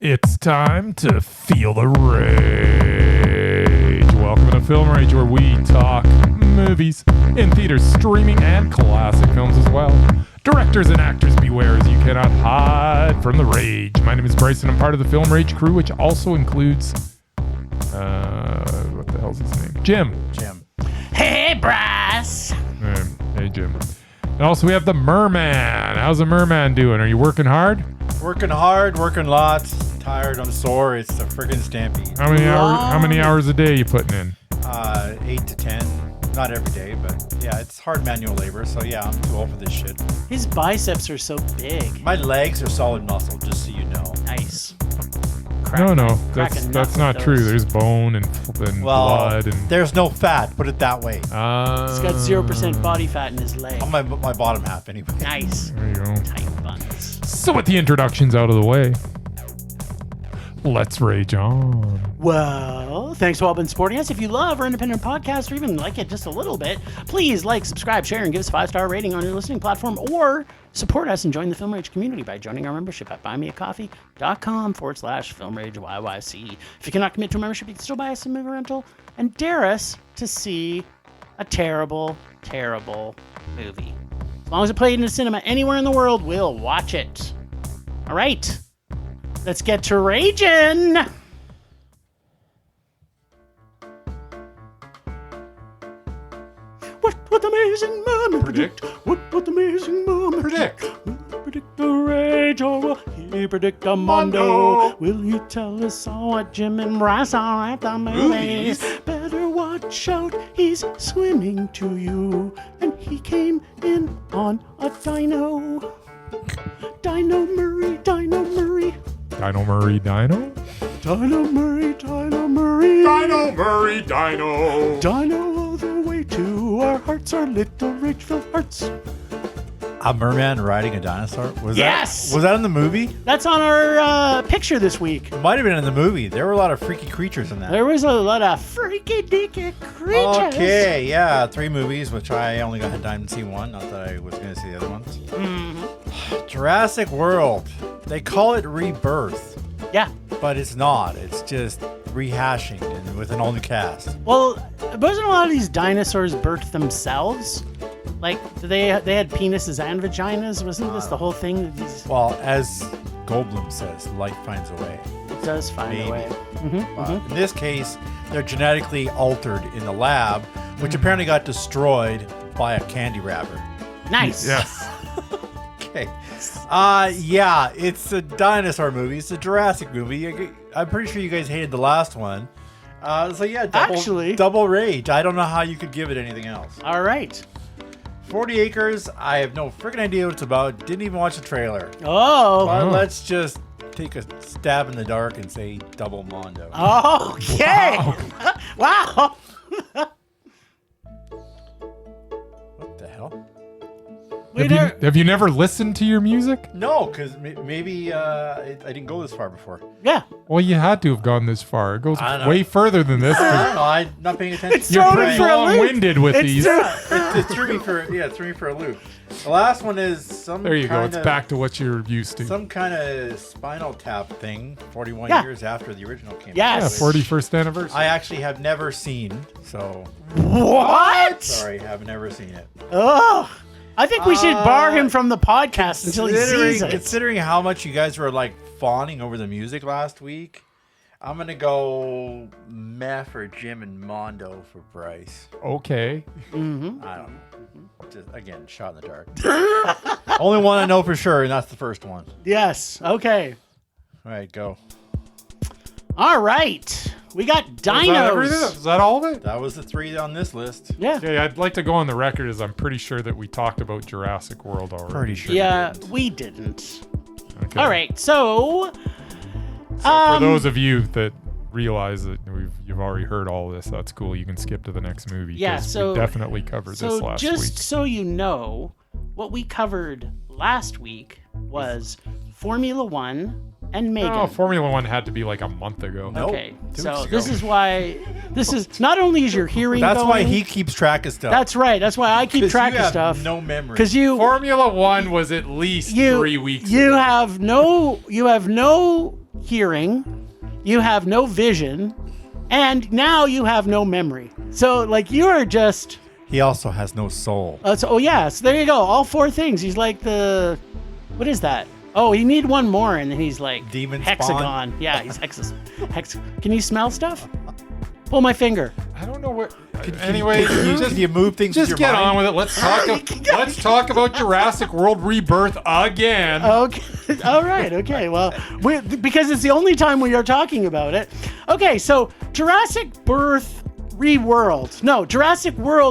It's time to feel the rage. Welcome to Film Rage, where we talk movies in theaters, streaming, and classic films as well. Directors and actors beware, as you cannot hide from the rage. My name is Bryce, and I'm part of the Film Rage crew, which also includes what the hell's his name? Jim. Hey, Bryce. Hey, Jim. And also we have the Merman. How's the Merman doing? Are you working hard? Working hard, working lots. Tired, I'm sore. It's a friggin' stampede. How many hours a day are you putting in? 8 to 10. Not every day, but yeah, it's hard manual labor. So yeah, I'm too old for this shit. His biceps are so big. My legs are solid muscle, just so you know. Nice. No, that's not true. There's bone and blood and there's no fat. Put it that way. He's got 0% body fat in his leg. On my bottom half, anyway. Nice. There you go. Tight buns. So with the introductions out of the way, let's rage on. Well, thanks for all been supporting us. If you love our independent podcast or even like it just a little bit, please like, subscribe, share, and give us a 5-star rating on your listening platform, or support us and join the Film Rage community by joining our membership at buymeacoffee.com/FilmRageYYC. If you cannot commit to a membership, you can still buy us a movie rental and dare us to see a terrible, terrible movie. As long as it played in a cinema anywhere in the world, we'll watch it. All right. Let's get to raging. What amazing moment predict? What amazing moment predict? Will he predict the rage or will he predict the mondo? Will you tell us all what Jim and Bryce are at the movies? Better watch out, he's swimming to you, and he came in on a dino. Dino Murray, Dino Murray. Dino Murray, Dino? Dino Murray, Dino Murray. Dino Murray, Dino. Dino all the way to our hearts, our little rage-filled hearts. A merman riding a dinosaur? Was Yes! Was that in the movie? That's on our picture this week. It might have been in the movie. There were a lot of freaky creatures in that. There was a lot of freaky deaky creatures. Okay, yeah, 3 movies, which I only got time to see one. Not that I was going to see the other ones. Mm-hmm. Jurassic World. They call it Rebirth. Yeah. But it's not. It's just rehashing and with an all new cast. Well, wasn't a lot of these dinosaurs birthed themselves? Like, they had penises and vaginas? Wasn't this the whole thing? Well, as Goldblum says, life finds a way. It does find a way. In this case, they're genetically altered in the lab, which apparently got destroyed by a candy wrapper. Nice. Yes. Okay. Yeah, it's a dinosaur movie. It's a Jurassic movie. I'm pretty sure you guys hated the last one. So yeah, double rage. I don't know how you could give it anything else. All right. 40 Acres, I have no freaking idea what it's about. Didn't even watch the trailer. Oh. But let's just take a stab in the dark and say double mondo. Okay. Wow. What the hell? Have you never listened to your music? No, because maybe I didn't go this far before. Yeah. Well, you had to have gone this far. It goes way further than this. I don't know. I'm not paying attention. You're pretty long-winded with these. It threw me for a loop. The last one is some. There you go. It's back to what you're used to. Some kind of Spinal Tap thing. 41 years after the original came out. Yes. Yeah, 41st anniversary. I actually have never seen. So. What? Sorry, have never seen it. Oh. I think we should bar him from the podcast until he sees it. Considering how much you guys were like fawning over the music last week, I'm gonna go meh for Jim and Mondo for Bryce. Okay. Mm-hmm. I don't know. Just again, shot in the dark. Only one I know for sure, and that's the first one. Yes. Okay. All right, go. All right. We got dinos. Is that all of it? That was the 3 on this list. Yeah. Okay, I'd like to go on the record as I'm pretty sure that we talked about Jurassic World already. Pretty sure. Yeah, we didn't. Okay. All right. So for those of you that realize that you've already heard all this, that's cool. You can skip to the next movie. Yeah, so we definitely covered this last week. So just so you know, what we covered last week was Formula One and Megan. Oh, Formula One had to be like a month ago. Nope. Okay, 2 so weeks ago. this is why. This is not only is your hearing. That's why going, he keeps track of stuff. That's right. That's why I keep track you of have stuff. No memory. Because you Formula One was at least 3 weeks you ago. have no hearing, you have no vision, and now you have no memory. So, like, you are just... He also has no soul. So there you go. All 4 things. He's like the... What is that? Oh, he need one more, and then he's like... Demon hexagon. spawn? Yeah, he's Can you smell stuff? Pull my finger. I don't know what... Anyway, Can you move things with just your get mind? on with it. Let's talk about Jurassic World Rebirth again. Okay. All right. Okay. Well, because it's the only time we are talking about it. Okay. So Jurassic World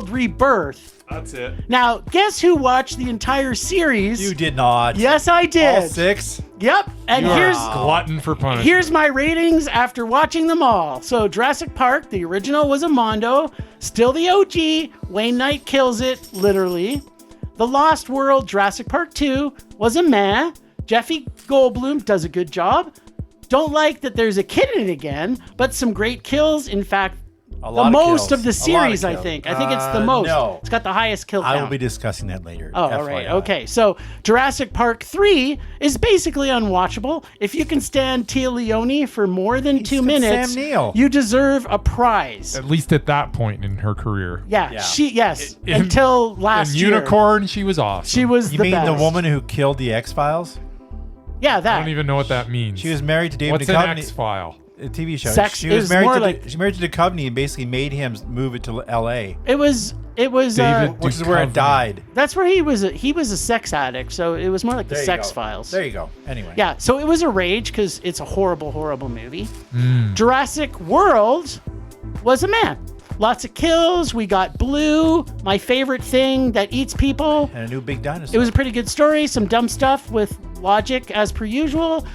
Rebirth. That's it. Now, guess who watched the entire series? You did not. Yes, I did. All 6? Yep. And You are here's a glutton for punishment. Here's my ratings after watching them all. So Jurassic Park, the original was a Mondo. Still the OG. Wayne Knight kills it, literally. The Lost World, Jurassic Park 2, was a meh. Jeffy Goldblum does a good job. Don't like that there's a kid in it again, but some great kills. In fact, the most of the series, I think. I think it's the most. No. It's got the highest kill count. I will be discussing that later. Oh, all right. Okay. So Jurassic Park 3 is basically unwatchable. If you can stand Tia Leone for more than 2 minutes, Sam Neill. you deserve a prize. At least at that point in her career. Yeah. Until last in year. Unicorn, she was awesome. She was You the mean best. the woman who killed the X-Files? Yeah, that. I don't even know what that means. She was married to David What's an Duchovny. X-File? A TV show. Sex she was is married more to like- she married to Duchovny and basically made him move it to L.A. It was David which is where it Duchovny. died. that's where he was a sex addict, so it was more like the There you Sex go. Files. There you go. Anyway. Yeah, so it was a rage because it's a horrible, horrible movie. Hmm. Jurassic World was a man. Lots of kills. We got Blue, my favorite thing that eats people. And a new big dinosaur. It was a pretty good story. Some dumb stuff with logic as per usual.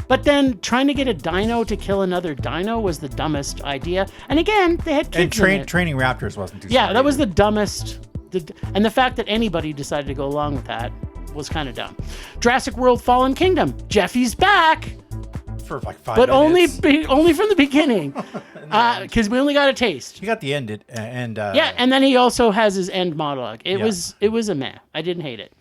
But then trying to get a dino to kill another dino was the dumbest idea. And again, they had kids in it. Training raptors wasn't too Yeah, smart that was either. the dumbest. And the fact that anybody decided to go along with that was kind of dumb. Jurassic World Fallen Kingdom. Jeffy's back, for like 5 but minutes. only from the beginning, because we only got a taste. He got the end and Yeah, and then he also has his end monologue. It Yeah. was a meh. I didn't hate it.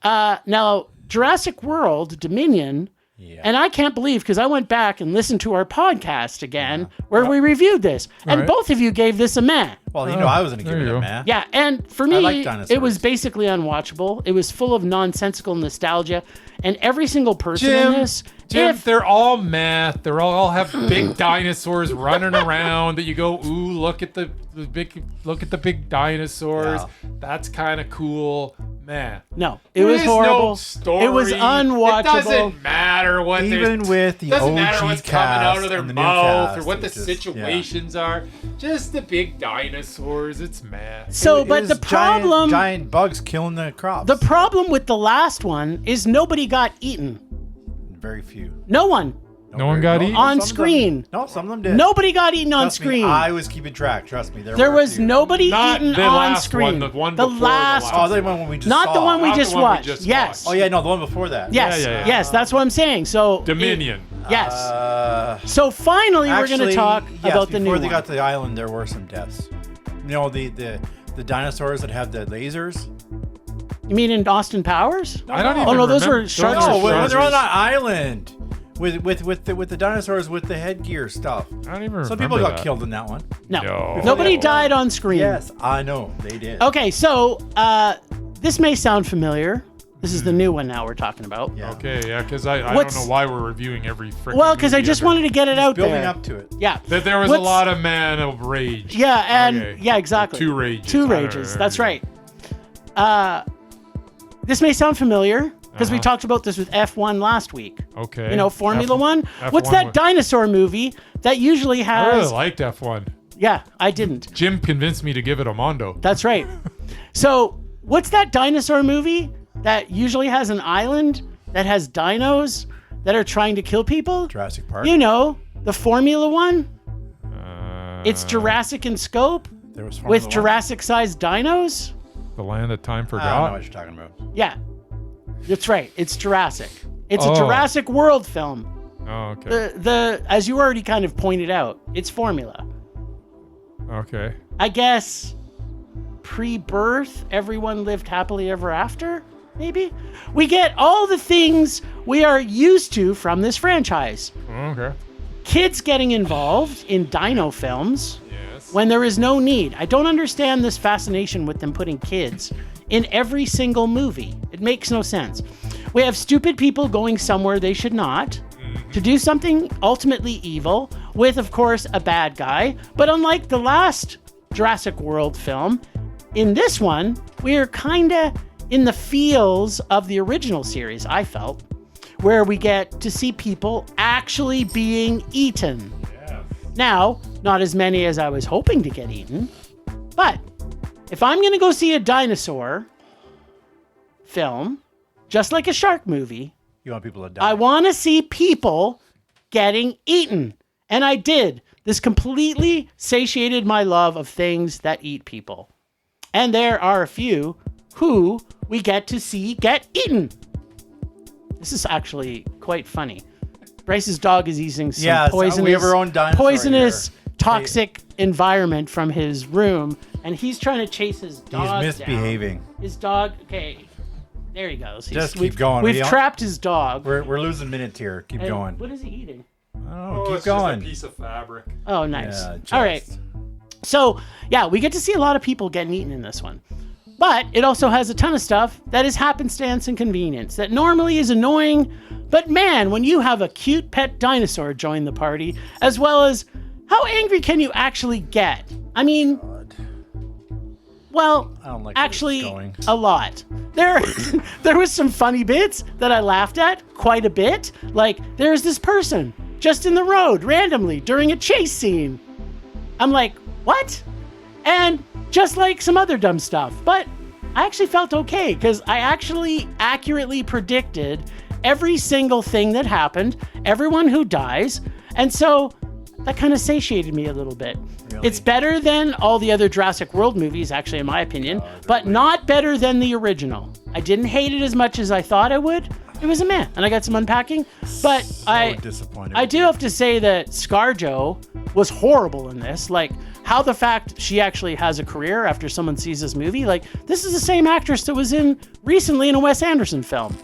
Now Jurassic World Dominion. Yeah. And I can't believe, because I went back and listened to our podcast again where we reviewed this, and Right. both of you gave this a meh. Well, you know I was going to give there it you a go. man. Yeah, and for me, like dinosaurs. it was basically unwatchable. It was full of nonsensical nostalgia, and every single person in this, Jim, they're all math. They're all have big dinosaurs running around that you go, ooh, look at the big dinosaurs. Yeah. That's kind of cool. Man. no, it was horrible. No story. It was unwatchable. It doesn't matter what Even with the doesn't matter OG what's coming out of cast their and the new mouth cast, or what the it just- situations are. Just the big dinosaurs. It's math. So, It but was the problem, giant bugs killing the crops. the problem with the last one is nobody got eaten. Very few. No one No one got eaten? on some of them- screen. No, some of them did. Nobody got eaten on Trust me, screen. I was keeping track. Trust me. There were a was few. nobody Not eaten the on last screen. one, the one the before the last last. Oh, the one we just not saw. the one we Not the just one we watched. just Yes. watched. Oh yeah, no, the one before that. Yes. Yeah. Yes. That's what I'm saying. So Dominion. yes. Uh, So finally, we're going to actually, talk yes, about the new before they one. got to the island, there were some deaths. You know the dinosaurs that have the lasers. You mean in Austin Powers? I don't even Oh, no, those remember. were sharks. No, are when sharks. they're on that island with the dinosaurs with the headgear stuff. I don't even Some remember people got that. killed in that one. No. Nobody died on screen. Yes, I know they did. Okay, so this may sound familiar. This is the new one now we're talking about. Yeah. Okay, yeah, because I don't What's- know why we're reviewing every freaking Well, because I movie just ever. wanted to get it out Building there. up to it. Yeah. That there was What's- a lot of man of rage. Yeah, and Okay. yeah, exactly. Two rages. Two All right, rages. all right, That's all right. This may sound familiar because we Uh-huh. talked about this with F1 last week. Okay. You know, Formula One. What's F1 that was- dinosaur movie that usually I really has? liked F1. Yeah, I didn't. Jim convinced me to give it a Mondo. That's right. So, what's that dinosaur movie that usually has an island that has dinos that are trying to kill people? Jurassic Park. You know, the Formula One. Uh, It's Jurassic in scope There was with Formula One. Jurassic-sized dinos. The Land That Time I don't know Forgot. what you're talking about. Yeah, that's right. It's Jurassic. It's a Oh. Jurassic World film. Oh, okay. The as you already kind of pointed out, it's formula. Okay. I guess pre-birth, everyone lived happily ever after. maybe. We get all the things we are used to from this franchise. Okay. Kids getting involved in dino films when there is no need. I don't understand this fascination with them putting kids in every single movie. It makes no sense. We have stupid people going somewhere they should not to do something ultimately evil with, of course, a bad guy. But unlike the last Jurassic World film, in this one, we are kind of in the feels of the original series, I felt, where we get to see people actually being eaten. Yeah. Now, not as many as I was hoping to get eaten, but if I'm going to go see a dinosaur film, just like a shark movie, you want people to die. I want to see people getting eaten. And I did. This completely satiated my love of things that eat people. And there are a few who we get to see get eaten. This is actually quite funny. Bryce's dog is using some poisonous, toxic environment from his room, and he's trying to chase his dog. He's misbehaving. Down. His dog, okay, there he goes. Just keep going. We've trapped his dog. We're losing minutes here. Keep going. What is he eating? Keep going. Just a piece of fabric. Oh, nice. Yeah, all right. So, yeah, we get to see a lot of people getting eaten in this one. But it also has a ton of stuff that is happenstance and convenience that normally is annoying. But man, when you have a cute pet dinosaur join the party, as well as how angry can you actually get? I mean, well, I don't like actually a lot. There was some funny bits that I laughed at quite a bit. Like there's this person just in the road randomly during a chase scene. I'm like, what? And just like some other dumb stuff. But I actually felt okay because I actually accurately predicted every single thing that happened, everyone who dies. And so that kind of satiated me a little bit. Really? It's better than all the other Jurassic World movies, actually, in my opinion, but not better than the original. I didn't hate it as much as I thought I would. It was a meh, and I got some unpacking. But I do have to say that ScarJo was horrible in this. Like, how the fact she actually has a career after someone sees this movie, like, this is the same actress that was in recently in a Wes Anderson film.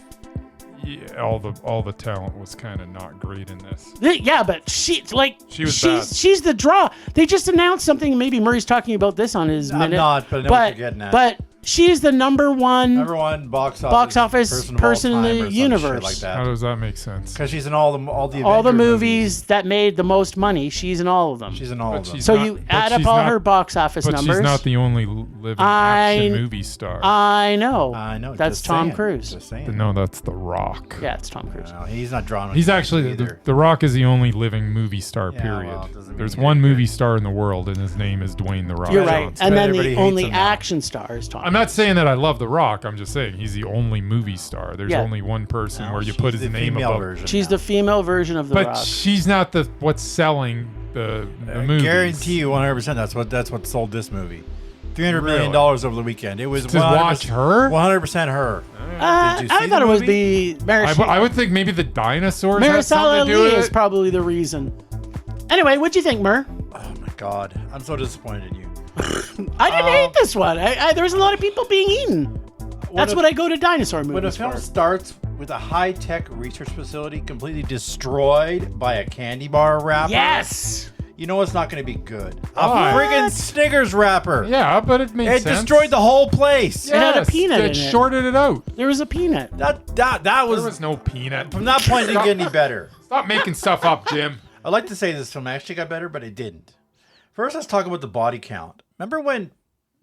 Yeah, all the talent was kind of not great in this. Yeah, but she's bad. She's the draw. They just announced something. Maybe Murray's talking about this on his minute. I'm not, but I know what you're getting at. But she's the number one box office person in the universe. Like that. How does that make sense? Because she's in all the movies that made the most money. She's in all of them. She's in all of them. So you add up all her box office numbers. But she's not the only living action movie star. I know. That's just Tom saying. Cruise. Just saying. No, that's The Rock. Yeah, it's Tom Cruise. No, he's not drawn. He's actually the Rock is the only living movie star. Period. Well, there's one movie star in the world, and his name is Dwayne The Rock. You're right. Johnson. And then the only action star is Tom. I'm not saying that I love The Rock. I'm just saying he's the only movie star. There's only one person where you put his name above. She's the female version of The Rock. But she's not what's selling the movies. I guarantee you 100% that's what sold this movie. $300 million over the weekend. It was to watch her? 100% her. I thought it would be I would think maybe the dinosaurs Marisol had something to do with it. is probably the reason. Anyway, what'd you think, Mur? Oh my God. I'm so disappointed in you. I didn't hate this one. There was a lot of people being eaten. That's what I go to dinosaur movies When a film starts with a high-tech research facility completely destroyed by a candy bar wrapper. Yes! You know it's not going to be good. A friggin' Snickers wrapper. Yeah, but it made sense. It destroyed the whole place. Yes, it had a peanut in it. It shorted it out. There was a peanut. That was... There was no peanut. From that point, it didn't get any better. Stop making stuff up, Jim. I'd like to say this film actually got better, but it didn't. First, let's talk about the body count. Remember when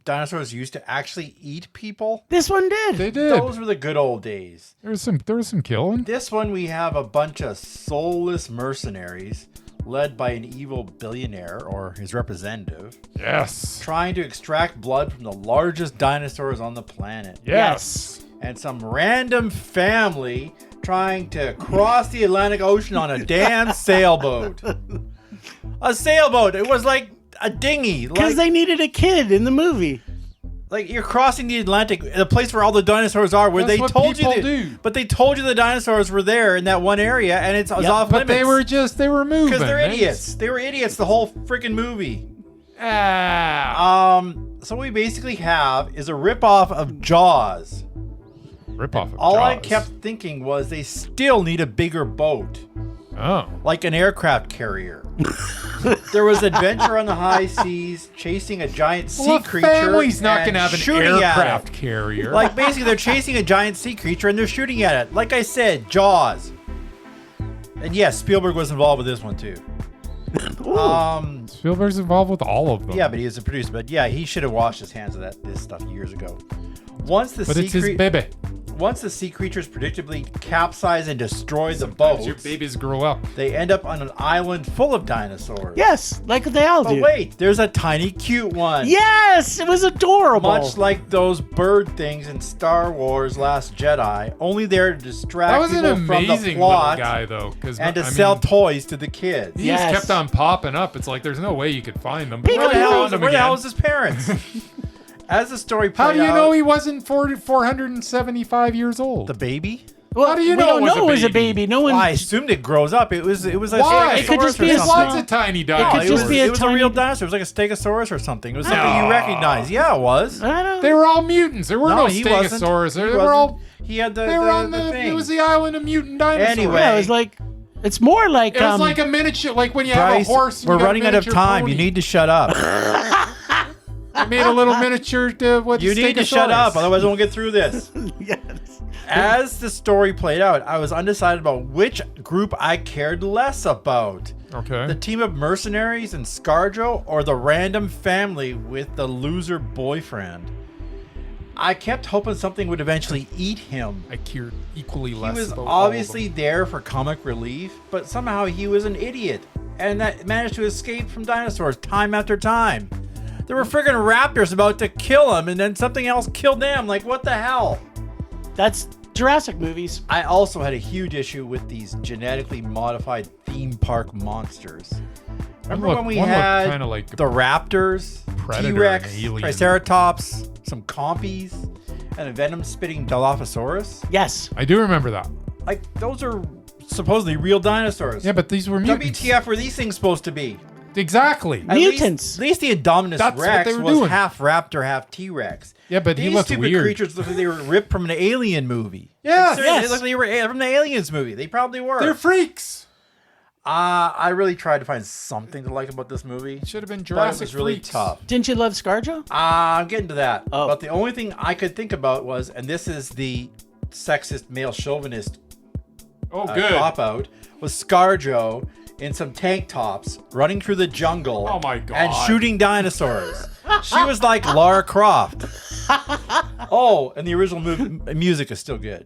dinosaurs used to actually eat people? This one did. They did. Those were the good old days. There was some killing. This one, we have a bunch of soulless mercenaries led by an evil billionaire or his representative. Yes. Trying to extract blood from the largest dinosaurs on the planet. Yes. And some random family trying to cross the Atlantic Ocean on a damn sailboat. A sailboat. It was like a dinghy. Because they needed a kid in the movie. Like you're crossing the Atlantic, the place where all the dinosaurs are, where That's they what told you do. But they told you the dinosaurs were there in that one area, and it's off but limits. they were moving. Because they're idiots. They were idiots the whole freaking movie. So what we basically have is a ripoff of Jaws. Rip-off of All I Jaws. kept thinking was they still need a bigger boat. Oh. Like an aircraft carrier. There was adventure on the high seas, chasing a giant sea creature. Family's not and going to have an shooting at aircraft it. carrier. Like, basically, they're chasing a giant sea creature and they're shooting at it. Like I said, Jaws. And yes, Spielberg was involved with this one, too. Spielberg's involved with all of them. Yeah, but he was a producer. But yeah, he should have washed his hands of this stuff years ago. But it's his baby. Once the sea creatures predictably capsize and destroy the boat, Your babies grow up. they end up on an island full of dinosaurs. Yes, like they all But do. wait, there's a tiny cute one. Yes, it was adorable. Much like those bird things in Star Wars Last Jedi, only there to That distract was an people from the amazing plot little guy, though. and to sell toys to the kids. He just kept on popping up. It's like there's no way you could find them. Where the hell again. is his parents? As the story played How do you out, know he wasn't 475 years old? the baby? Well, How do you we know don't it was know a it was a baby? baby. No one. Well, I assumed it grows up. It was a Why? It could just Stegosaurus be or a There's something. lots of tiny It dinosaurs. could just be a It was a tiny- real dinosaur. It was like a Stegosaurus or something. It was something you recognized. Yeah, it was. I don't. They were all mutants. There were no he wasn't. stegosaurs. He They were wasn't. all. He had the, They were on the the. thing. It was the island of mutant dinosaurs. Anyway. Yeah, it was like. It's more like. It was like a miniature, like when you Bryce, have a horse. And we're you got a running out of miniature time. pony. You need to shut up. I made a little miniature. You need to shut up, otherwise I won't get through this. Yes. As the story played out, I was undecided about which group I cared less about. Okay. The team of mercenaries and ScarJo, or the random family with the loser boyfriend. I kept hoping something would eventually eat him. I cared equally He less. was about all of obviously them. there for comic relief, but somehow he was an idiot and that managed to escape from dinosaurs time after time. There were friggin' raptors about to kill him, and then something else killed them. Like, what the hell? That's Jurassic movies. I also had a huge issue with these genetically modified theme park monsters. Remember when we had kinda like the raptors, Predator T-Rex, and Alien. Triceratops, some compies, and a venom-spitting Dilophosaurus? Yes. I do remember that. Like, those are supposedly real dinosaurs. Yeah, but these were mutants. WTF were these things supposed to be? Exactly. At Mutants. Least the Indominus That's what Rex they were was doing. half raptor, half T-Rex. Yeah, but he These looked stupid weird. creatures look like they were ripped from an Alien movie. Yeah, Like, seriously, yes. They look like they were from the Aliens movie. They probably were. They're freaks. I really tried to find something to like about this movie. Should have been But Jurassic it was really Freaks. tough. Didn't you love ScarJo? I'm getting to that. Oh. But the only thing I could think about was, and this is the sexist male chauvinist Oh, good. cop-out, was ScarJo in some tank tops running through the jungle Oh my God. and shooting dinosaurs. She was like Lara Croft. Oh, and the original music is still good.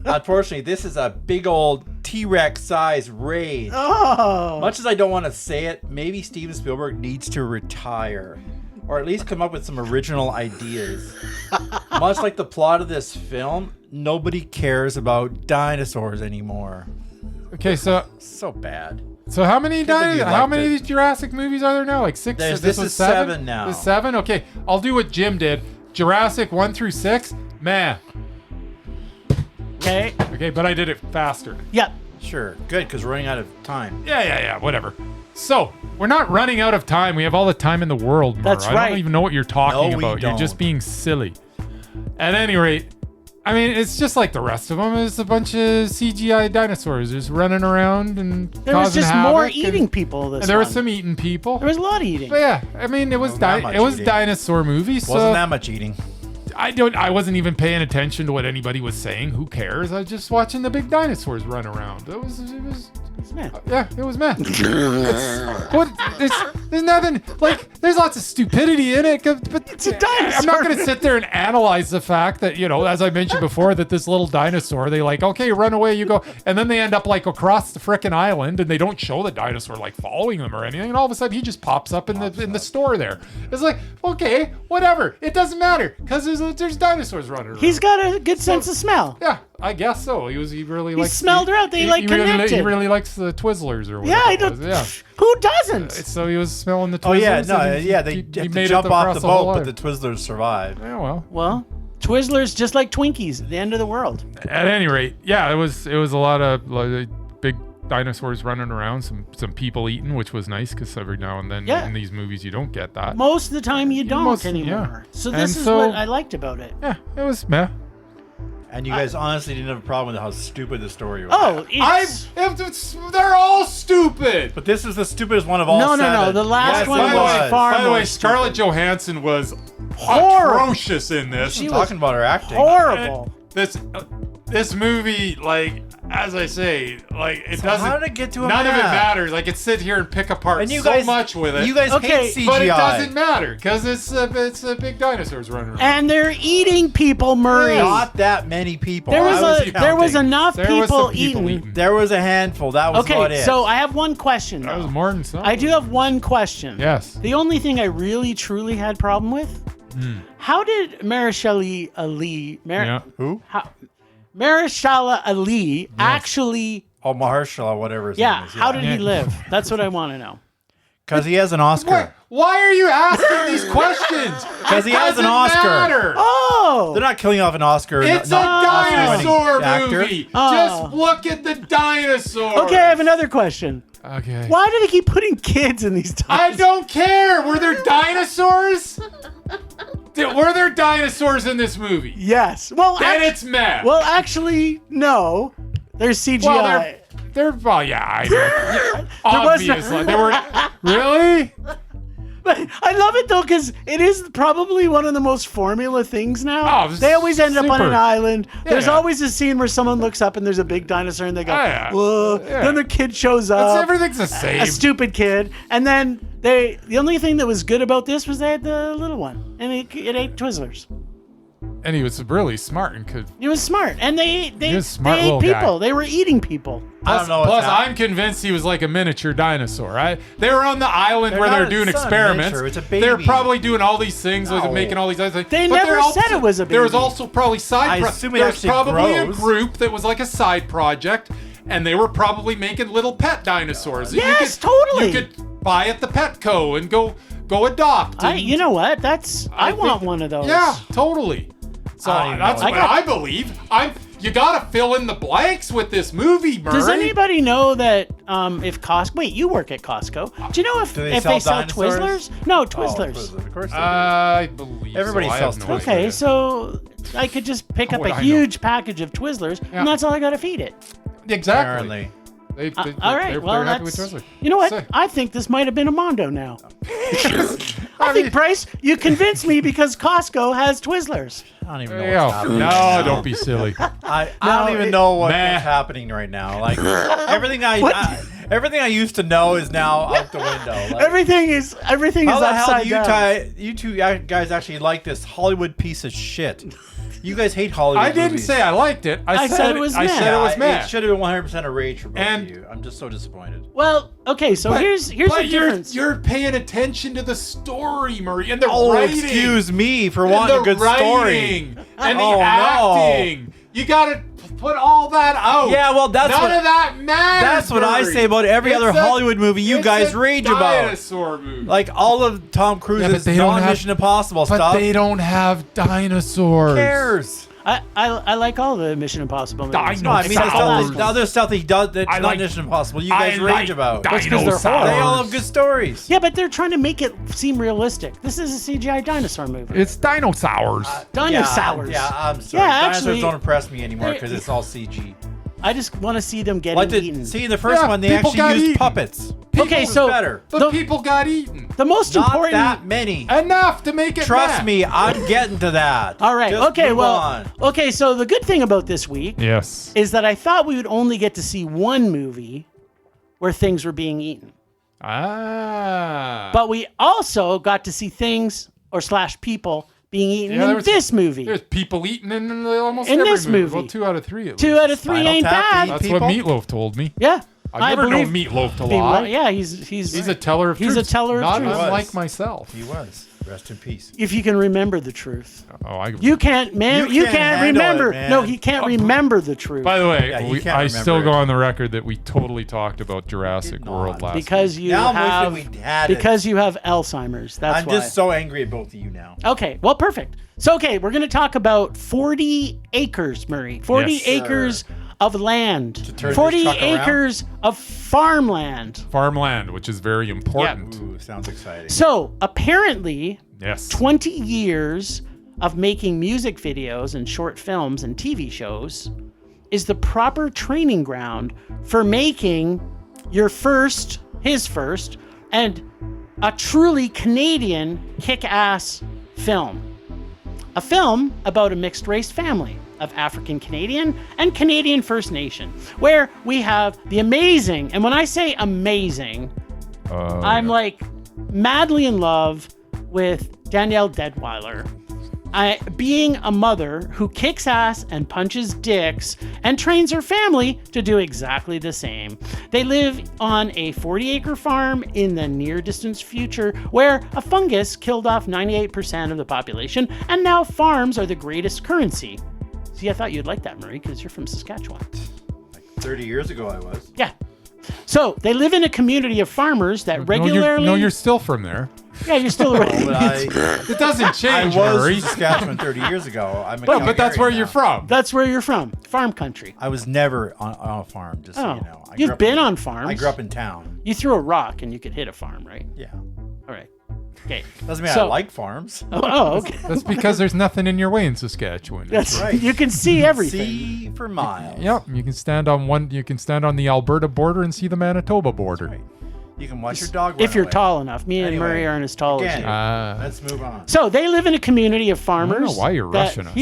Unfortunately, this is a big old T-Rex size rage. Oh. Much as I don't want to say it, maybe Steven Spielberg needs to retire. Or at least come up with some original ideas. Much like the plot of this film, nobody cares about dinosaurs anymore. Okay, so bad. how many think you how liked many it. of these Jurassic movies are there now? Like 6? This was is 7 now. This is 7? Okay, I'll do what Jim did. Jurassic 1 through 6, meh. Okay. Okay, but I did it faster. Yep. Sure, good, because we're running out of time. Yeah, whatever. So, we're not running out of time. We have all the time in the world, Mur. That's I right. don't even know what you're talking No, we about. You're don't. just being silly. At any rate, I mean, it's just like the rest of them. It's a bunch of CGI dinosaurs just running around and There was causing just havoc more and- eating people this And there one. was some eating people. There was a lot of eating. But yeah, I mean, it was Not much it was eating. dinosaur movie, so Wasn't that much eating. I wasn't even paying attention to what anybody was saying. Who cares? I was just watching the big dinosaurs run around. It was yeah, it was meh. There's nothing like. There's lots of stupidity in it, but It's a dinosaur. I'm not going to sit there and analyze the fact that, you know, as I mentioned before, that this little dinosaur, they like, okay, run away, you go, and then they end up like across the frickin' island, and they don't show the dinosaur like following them or anything, and all of a sudden he just pops up in the store there. It's like, okay, whatever, it doesn't matter because there's dinosaurs running around. He's got a good sense of smell. Yeah, I guess so. He really likes. smelled her out. They, like, he connected. really likes the Twizzlers or whatever. Yeah, I it don't. was. Yeah. Who doesn't? So he was smelling the Twizzlers. Oh yeah, no, and yeah, they he have to made it jump off across the whole boat, but island. the Twizzlers survive. Yeah, well. Well, Twizzlers just like Twinkies at the end of the world. At any rate, yeah, it was a lot of big dinosaurs running around, some people eating, which was nice because every now and then Yeah. in these movies you don't get that. Most of the time you don't Most- anymore. yeah. So And this is so- what I liked about it. Yeah, it was meh. And you guys honestly didn't have a problem with how stupid the story was. Oh, they're all stupid. But this is the stupidest one of all No. seven. The last one was far By the way, more Scarlett Johansen was horrible. atrocious in this. She was talking about her acting. Horrible. This movie, like, as I say, like, it doesn't. How did it get to a None of it map? matters. I could sit here and pick apart And you so guys, much with it. You guys hate CGI. But it doesn't matter because it's big dinosaurs running around. And they're eating people, Murray. Not that many people. There was enough There was people some people eating. There was a handful. That was about it. Okay, so I have one question. That was though. more than some. I do have one question. Yes. The only thing I really truly had problem with, how did Mahershala Ali, Who? Mahershala Ali actually? Oh, Mahershala, whatever his name is. How did he live? That's what I want to know. Because he has an Oscar. Why are you asking these questions? Because he has an Oscar. Matter. Oh, They're not killing off an Oscar. It's a dinosaur movie. Just look at the dinosaurs. okay. I have another question. Okay. Why do they keep putting kids in these dinosaurs? I don't care. Were there dinosaurs? Were there dinosaurs in this movie? Yes. Well, Then it's meh. well, actually, no. There's CGI. Well, well, yeah, I know. was no- Obviously. They were. Really? But I love it though because it is probably one of the most formula things now. Oh, they always end up on super. an island. There's Yeah. always a scene where someone looks up and there's a big dinosaur and they go, yeah. whoa. Yeah. Then the kid shows up. Everything's the same. A stupid kid. And then the only thing that was good about this was they had the little one and it ate Twizzlers. And he was really smart and could. He was smart. And they was a smart ate little people. guy. They were eating people. I don't know what's Plus, happening. I'm convinced he was like a miniature dinosaur. They were on the island where not- they're doing it's not a experiments. miniature, it's a They're baby. probably doing all these things, like No. making all these other things. They But never they're also- said it was a There was baby. also probably I assume it There was actually probably grows. a group that was like a side project, and they were probably making little pet dinosaurs. that Yes, totally. You could buy at the Petco and go adopt. and- You know what? I want think- one of those. Yeah, totally. So I don't even that's know. what I believe. You gotta fill in the blanks with this movie, Murray. Does anybody know that if Costco? Wait, you work at Costco. Do you know if Do they they sell dinosaurs? Twizzlers? No, Oh, Twizzlers. Of course they do. I believe Everybody so. I sells have no Twizzlers. idea. Okay, so I could just pick up What a I know. huge package of Twizzlers, Yeah. and that's all I got to feed it. Exactly. Apparently. All right, well, happy with that's. Twizzlers. You know what? So- I think this might have been a Mondo now. I think, Bryce, you convinced me because Costco has Twizzlers. I don't even know There you what's go. happening. No, don't be silly. I don't even know what's Meh. happening right now. Like everything I used to know is now out the window. Like, Everything is how the hell upside do down. you two guys actually like this Hollywood piece of shit? You guys hate Hollywood I didn't movies. say I liked it. I said it was I meh. said it was meh. It should have been 100% a rage for both And- of you. I'm just so disappointed. Well, okay, so here's the difference. You're paying attention to the story, Murray, and the Oh, writing. excuse me for and wanting the a good writing, story. and the Oh, no. acting. You gotta put all that out. Yeah, well, that's None what- of that matters. That's what I Murray. say about every It's other a- Hollywood movie you it's guys a rage about. Dinosaur movie. Like all of Tom Yeah, Cruise's but they don't have- non-Mission Impossible but stuff. they don't have dinosaurs. Who cares? I like all the Mission Impossible movies. No, I mean, Dinosaurs. the other stuff that he does that's I not like- Mission Impossible, you guys I rage like about. That's 'cause they're dinosaurs. They all have good stories. Yeah, but they're trying to make it seem realistic. This is a CGI dinosaur movie. It's dinosaurs. Dinosaurs. Yeah, I'm sorry. Yeah, Dinosaurs actually- don't impress me anymore because it's all CG. I just want to see them getting Like eaten. see, in the first Yeah, one, they people got actually used eaten. puppets. Okay, so better. But the- people got eaten. the most Not important. that many. Enough to make it Trust meh. me, I'm getting to that. All right. Just okay. move Well. on. Okay. So the good thing about this week Yes. is that I thought we would only get to see one movie where things were being eaten, Ah. but we also got to see things or / people being eaten Yeah, there in was- this movie. There's people eating in almost In every this movie. Well, 2 out of 3 at least. 2 out of 3 Spinal ain't Tap bad. to eat That's people? what Meatloaf told me. Yeah. I've never known Meatloaf to lie. Yeah, he's He's a teller of He's truth. a teller of Not truth. unlike myself. He was. Rest in peace. if you can remember the truth. Oh, You can't, man. You You can't can't handle remember. it, man. No, he can't remember the truth. By the way, Yeah, he can't I remember still it. go on the record that we totally talked about Jurassic Did not. World last because week. you Now I'm have wishing we had it. because you have Alzheimer's. That's I'm why. just so angry at both of you now. Okay, well, perfect. So, okay, we're going to talk about 40 acres, Murray. 40 Yes. acres of land. turn this 40 truck around? acres of farmland. Farmland, which is very important. Ooh, sounds exciting. So, apparently, Yes. 20 years of making music videos and short films and TV shows is the proper training ground for making his first, and a truly Canadian kick-ass film. A film about a mixed-race family of African Canadian and Canadian First Nation, where we have the amazing, and when I say amazing, I'm like madly in love with Danielle Deadwyler. Being a mother who kicks ass and punches dicks and trains her family to do exactly the same. They live on a 40-acre farm in the near-distant future where a fungus killed off 98% of the population, and now farms are the greatest currency. See, I thought you'd like that, Murray, because you're from Saskatchewan. Like 30 years ago I was. Yeah. So they live in a community of farmers that regularly... No, you're still from there. Yeah, you're still right. It doesn't change, I was Murray. in Saskatchewan 30 years ago. I'm a But that's where you're from. That's where you're from. Farm country. I was never on a farm, just so you know. You've been on farms. I grew up in town. You threw a rock and you could hit a farm, right? Yeah. All right. Okay. Doesn't mean I like farms. Oh, okay. That's because there's nothing in your way in Saskatchewan. That's right. You can see everything. See for miles. Yep. You can stand on the Alberta border and see the Manitoba border. Right. You can watch your dog run if you're away. tall enough. Me and Murray aren't as tall as you. Let's move on. So they live in a community of farmers. I don't know why you're rushing us.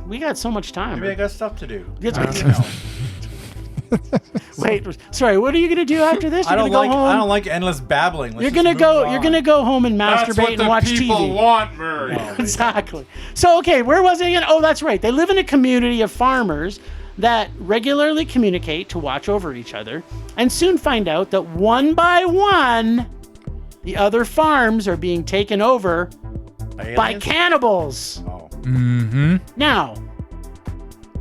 We got so much time. Maybe I got stuff to do. Wait, sorry. What are you gonna do after this? I don't like endless babbling. You're gonna go home and masturbate and watch TV. That's what the people want, Murray. Exactly. So okay, where was I again? Oh, that's right. They live in a community of farmers that regularly communicate to watch over each other, and soon find out that one by one, the other farms are being taken over by cannibals. Oh. Mm-hmm. Now,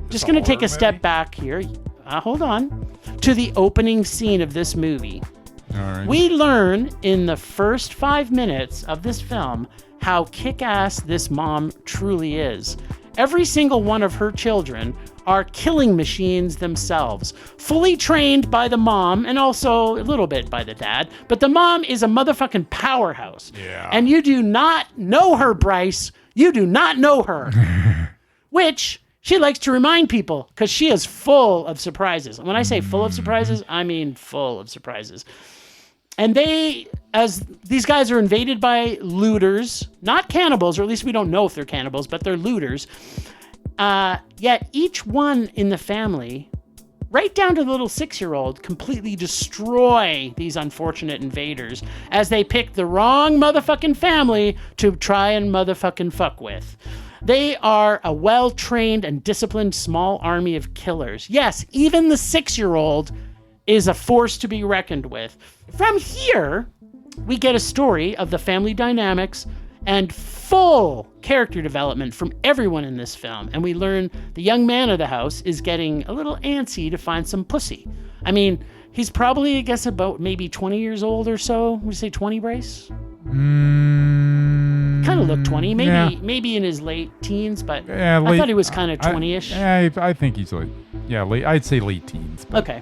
just going to take a step back here. Hold on. To the opening scene of this movie. All right. We learn in the first 5 minutes of this film how kick-ass this mom truly is. Every single one of her children are killing machines themselves, fully trained by the mom and also a little bit by the dad. But the mom is a motherfucking powerhouse. Yeah. And you do not know her, Bryce. You do not know her. Which she likes to remind people because she is full of surprises. And when I say full of surprises, I mean full of surprises. And as these guys are invaded by looters, not cannibals, or at least we don't know if they're cannibals, but they're looters. Yet each one in the family, right down to the little 6-year-old, completely destroy these unfortunate invaders as they pick the wrong motherfucking family to try and motherfucking fuck with. They are a well-trained and disciplined small army of killers. Yes, even the 6-year-old is a force to be reckoned with. From here, we get a story of the family dynamics and full character development from everyone in this film. And we learn the young man of the house is getting a little antsy to find some pussy. I mean, he's probably, I guess, about maybe 20 years old or so. Would you say 20, Bryce? Kind of looked 20, maybe in his late teens, but I thought he was kind of 20-ish. I think he's late. I'd say late teens. Okay,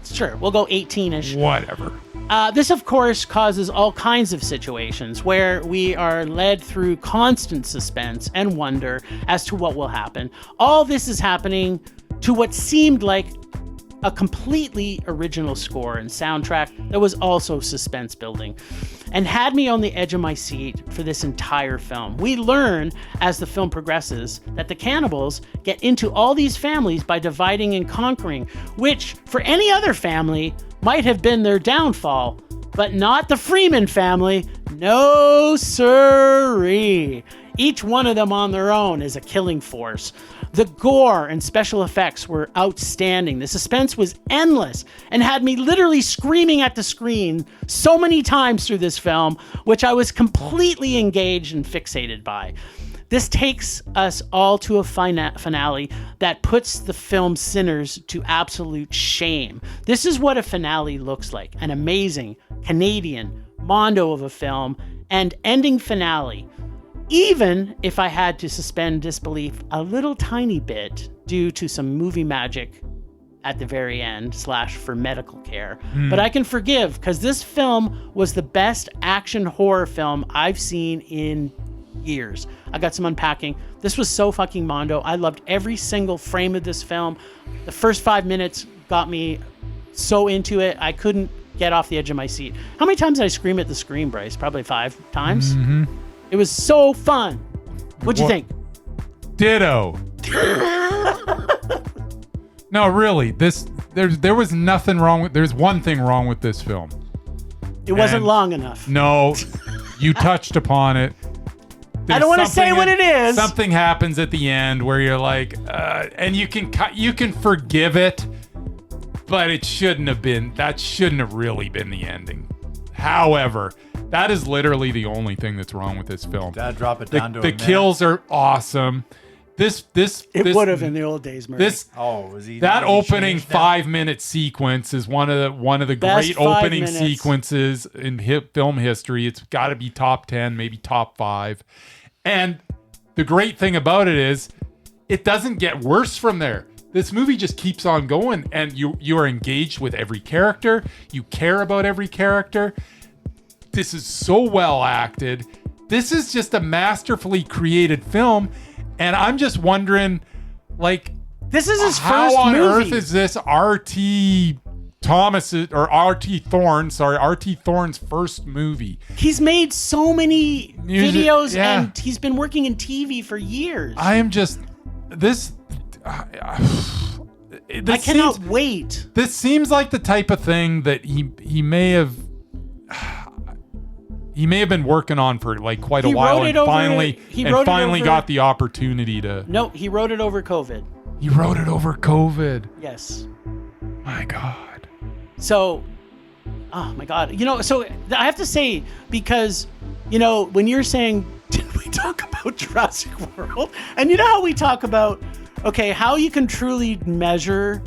sure, we'll go 18-ish. Whatever. This, of course, causes all kinds of situations where we are led through constant suspense and wonder as to what will happen. All this is happening to what seemed like a completely original score and soundtrack that was also suspense building and had me on the edge of my seat for this entire film. We learn as the film progresses that the cannibals get into all these families by dividing and conquering, which for any other family might have been their downfall, but not the Freeman family. No siree. Each one of them on their own is a killing force. The gore and special effects were outstanding. The suspense was endless and had me literally screaming at the screen so many times through this film, which I was completely engaged and fixated by. This takes us all to a finale that puts the film sinners to absolute shame. This is what a finale looks like. An amazing Canadian mondo of a film and ending finale. Even if I had to suspend disbelief a little tiny bit due to some movie magic at the very end / for medical care. But I can forgive because this film was the best action horror film I've seen in years. I got some unpacking. This was so fucking mondo. I loved every single frame of this film. The first 5 minutes got me so into it. I couldn't get off the edge of my seat. How many times did I scream at the screen, Bryce? Probably 5 times. Mm-hmm. It was so fun. What'd you think? Ditto. No, really. There was nothing wrong with. There's one thing wrong with this film. It wasn't long enough. No, you touched upon it. I don't want to say what it is. Something happens at the end where you're like, and you can forgive it, but it shouldn't have been. That shouldn't have really been the ending. However, that is literally the only thing that's wrong with this film. Dad, drop it down to the kills are awesome. This would have in the old days, Murray. That opening 5-minute sequence is one of the great opening sequences in film history. It's got to be top 10, maybe top 5. And the great thing about it is it doesn't get worse from there. This movie just keeps on going, and you are engaged with every character. You care about every character. This is so well acted. This is just a masterfully created film. And I'm just wondering, like, this is his how first on movie. earth is this R.T. Thorne's first movie? He's made so many videos, and he's been working in TV for years. I am just I cannot wait. This seems like the type of thing that he may have. He may have been working on for like quite a while, and finally got the opportunity to. No, he wrote it over COVID. He wrote it over COVID. Yes. My God. So, oh my God. So I have to say, because, when you're saying, did we talk about Jurassic World? And you know how we talk about, okay, how you can truly measure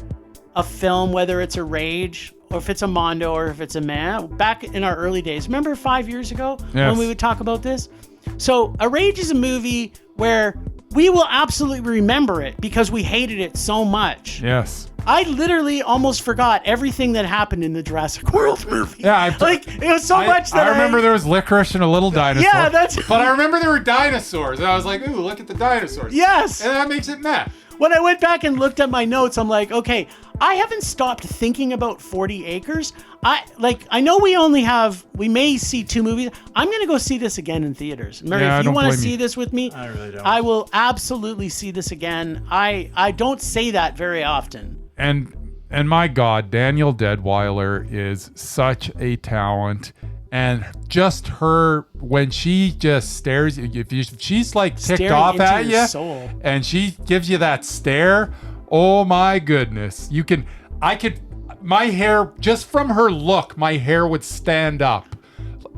a film, whether it's a rage or if it's a mondo or if it's a man, back in our early days. Remember 5 years ago when we would talk about this? So A Rage is a movie where we will absolutely remember it because we hated it so much. Yes. I literally almost forgot everything that happened in the Jurassic World movie. Yeah, it was so much that I remember there was licorice and a little dinosaur. Yeah, but I remember there were dinosaurs, and I was like, ooh, look at the dinosaurs. Yes. And that makes it meh. When I went back and looked at my notes, I'm like, okay, I haven't stopped thinking about 40 Acres. I know we may see 2 movies. I'm going to go see this again in theaters. Mary, if you want to see this with me, I really don't. I will absolutely see this again. I don't say that very often. And my God, Danielle Deadwyler is such a talent. And just her, when she just stares, if she's like ticked Staring off into at your you, soul. And she gives you that stare, oh my goodness. My hair, just from her look, my hair would stand up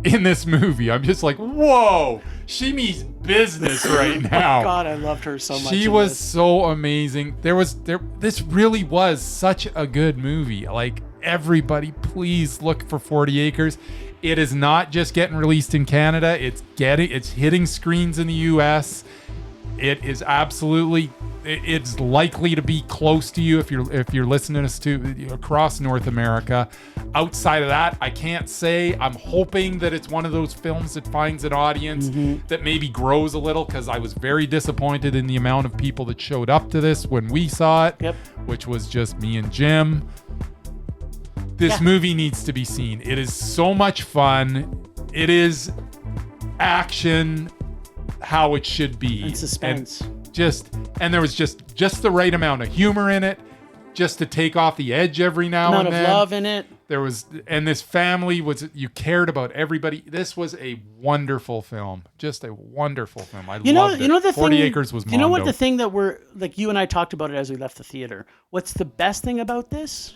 in this movie. I'm just like, whoa, she means business right now. Oh God, I loved her so much. She was so amazing. This really was such a good movie. Like, everybody, please look for 40 Acres. It is not just getting released in Canada. It's hitting screens in the US. It is absolutely, it's likely to be close to you if you're listening to us across North America. Outside of that, I can't say. I'm hoping that it's one of those films that finds an audience that maybe grows a little, because I was very disappointed in the amount of people that showed up to this when we saw it, which was just me and Jim. This movie needs to be seen. It is so much fun. It is action how it should be. And suspense. And there was just the right amount of humor in it, just to take off the edge every now and then. Amount of love in it. And this family you cared about everybody. This was a wonderful film. Just a wonderful film. I loved it. 40 Acres was mondo. You know what the thing that you and I talked about it as we left the theater. What's the best thing about this?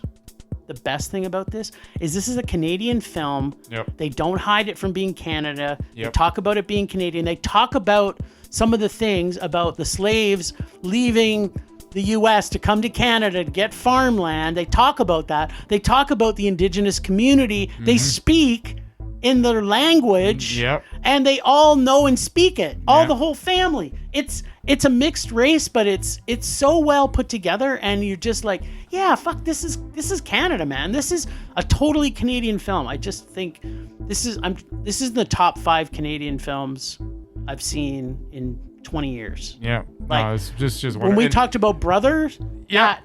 The best thing about this is a Canadian film. Yep. They don't hide it from being Canada. Yep. They talk about it being Canadian. They talk about some of the things about the slaves leaving the U.S. to come to Canada to get farmland. They talk about that. They talk about the Indigenous community. They speak in their language, and they all know and speak it. The whole family. It's a mixed race, but it's so well put together, and you're just like, yeah, fuck, this is Canada, man. This is a totally Canadian film. I just think this is the top 5 Canadian films I've seen in 20 years. Yeah. Like, no, it's just when we talked about Brothers,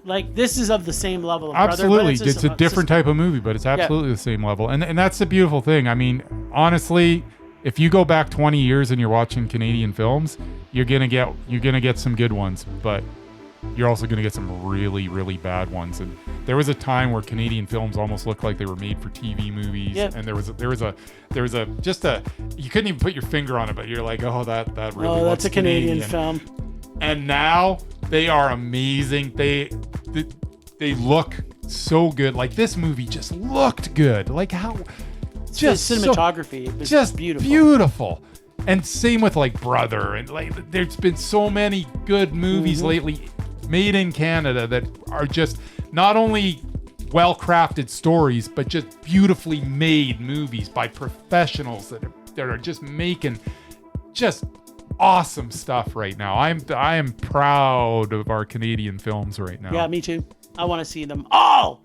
like this is of the same level of absolutely. Brother. It's a different type of movie, but it's absolutely the same level. And that's the beautiful thing. I mean, honestly, if you go back 20 years and you're watching Canadian films, you're gonna get some good ones, but you're also gonna get some really, really bad ones. And there was a time where Canadian films almost looked like they were made for TV movies. Yep. And there was a you couldn't even put your finger on it, but you're like, oh, that really looks that's a Canadian film. And now they are amazing. They look so good. Like this movie just looked good. Like how just the cinematography was just beautiful. And same with like Brother, and like there's been so many good movies lately made in Canada that are just not only well-crafted stories, but just beautifully made movies by professionals that are just making just awesome stuff right now. I am proud of our Canadian films right now. Yeah, me too. I want to see them all.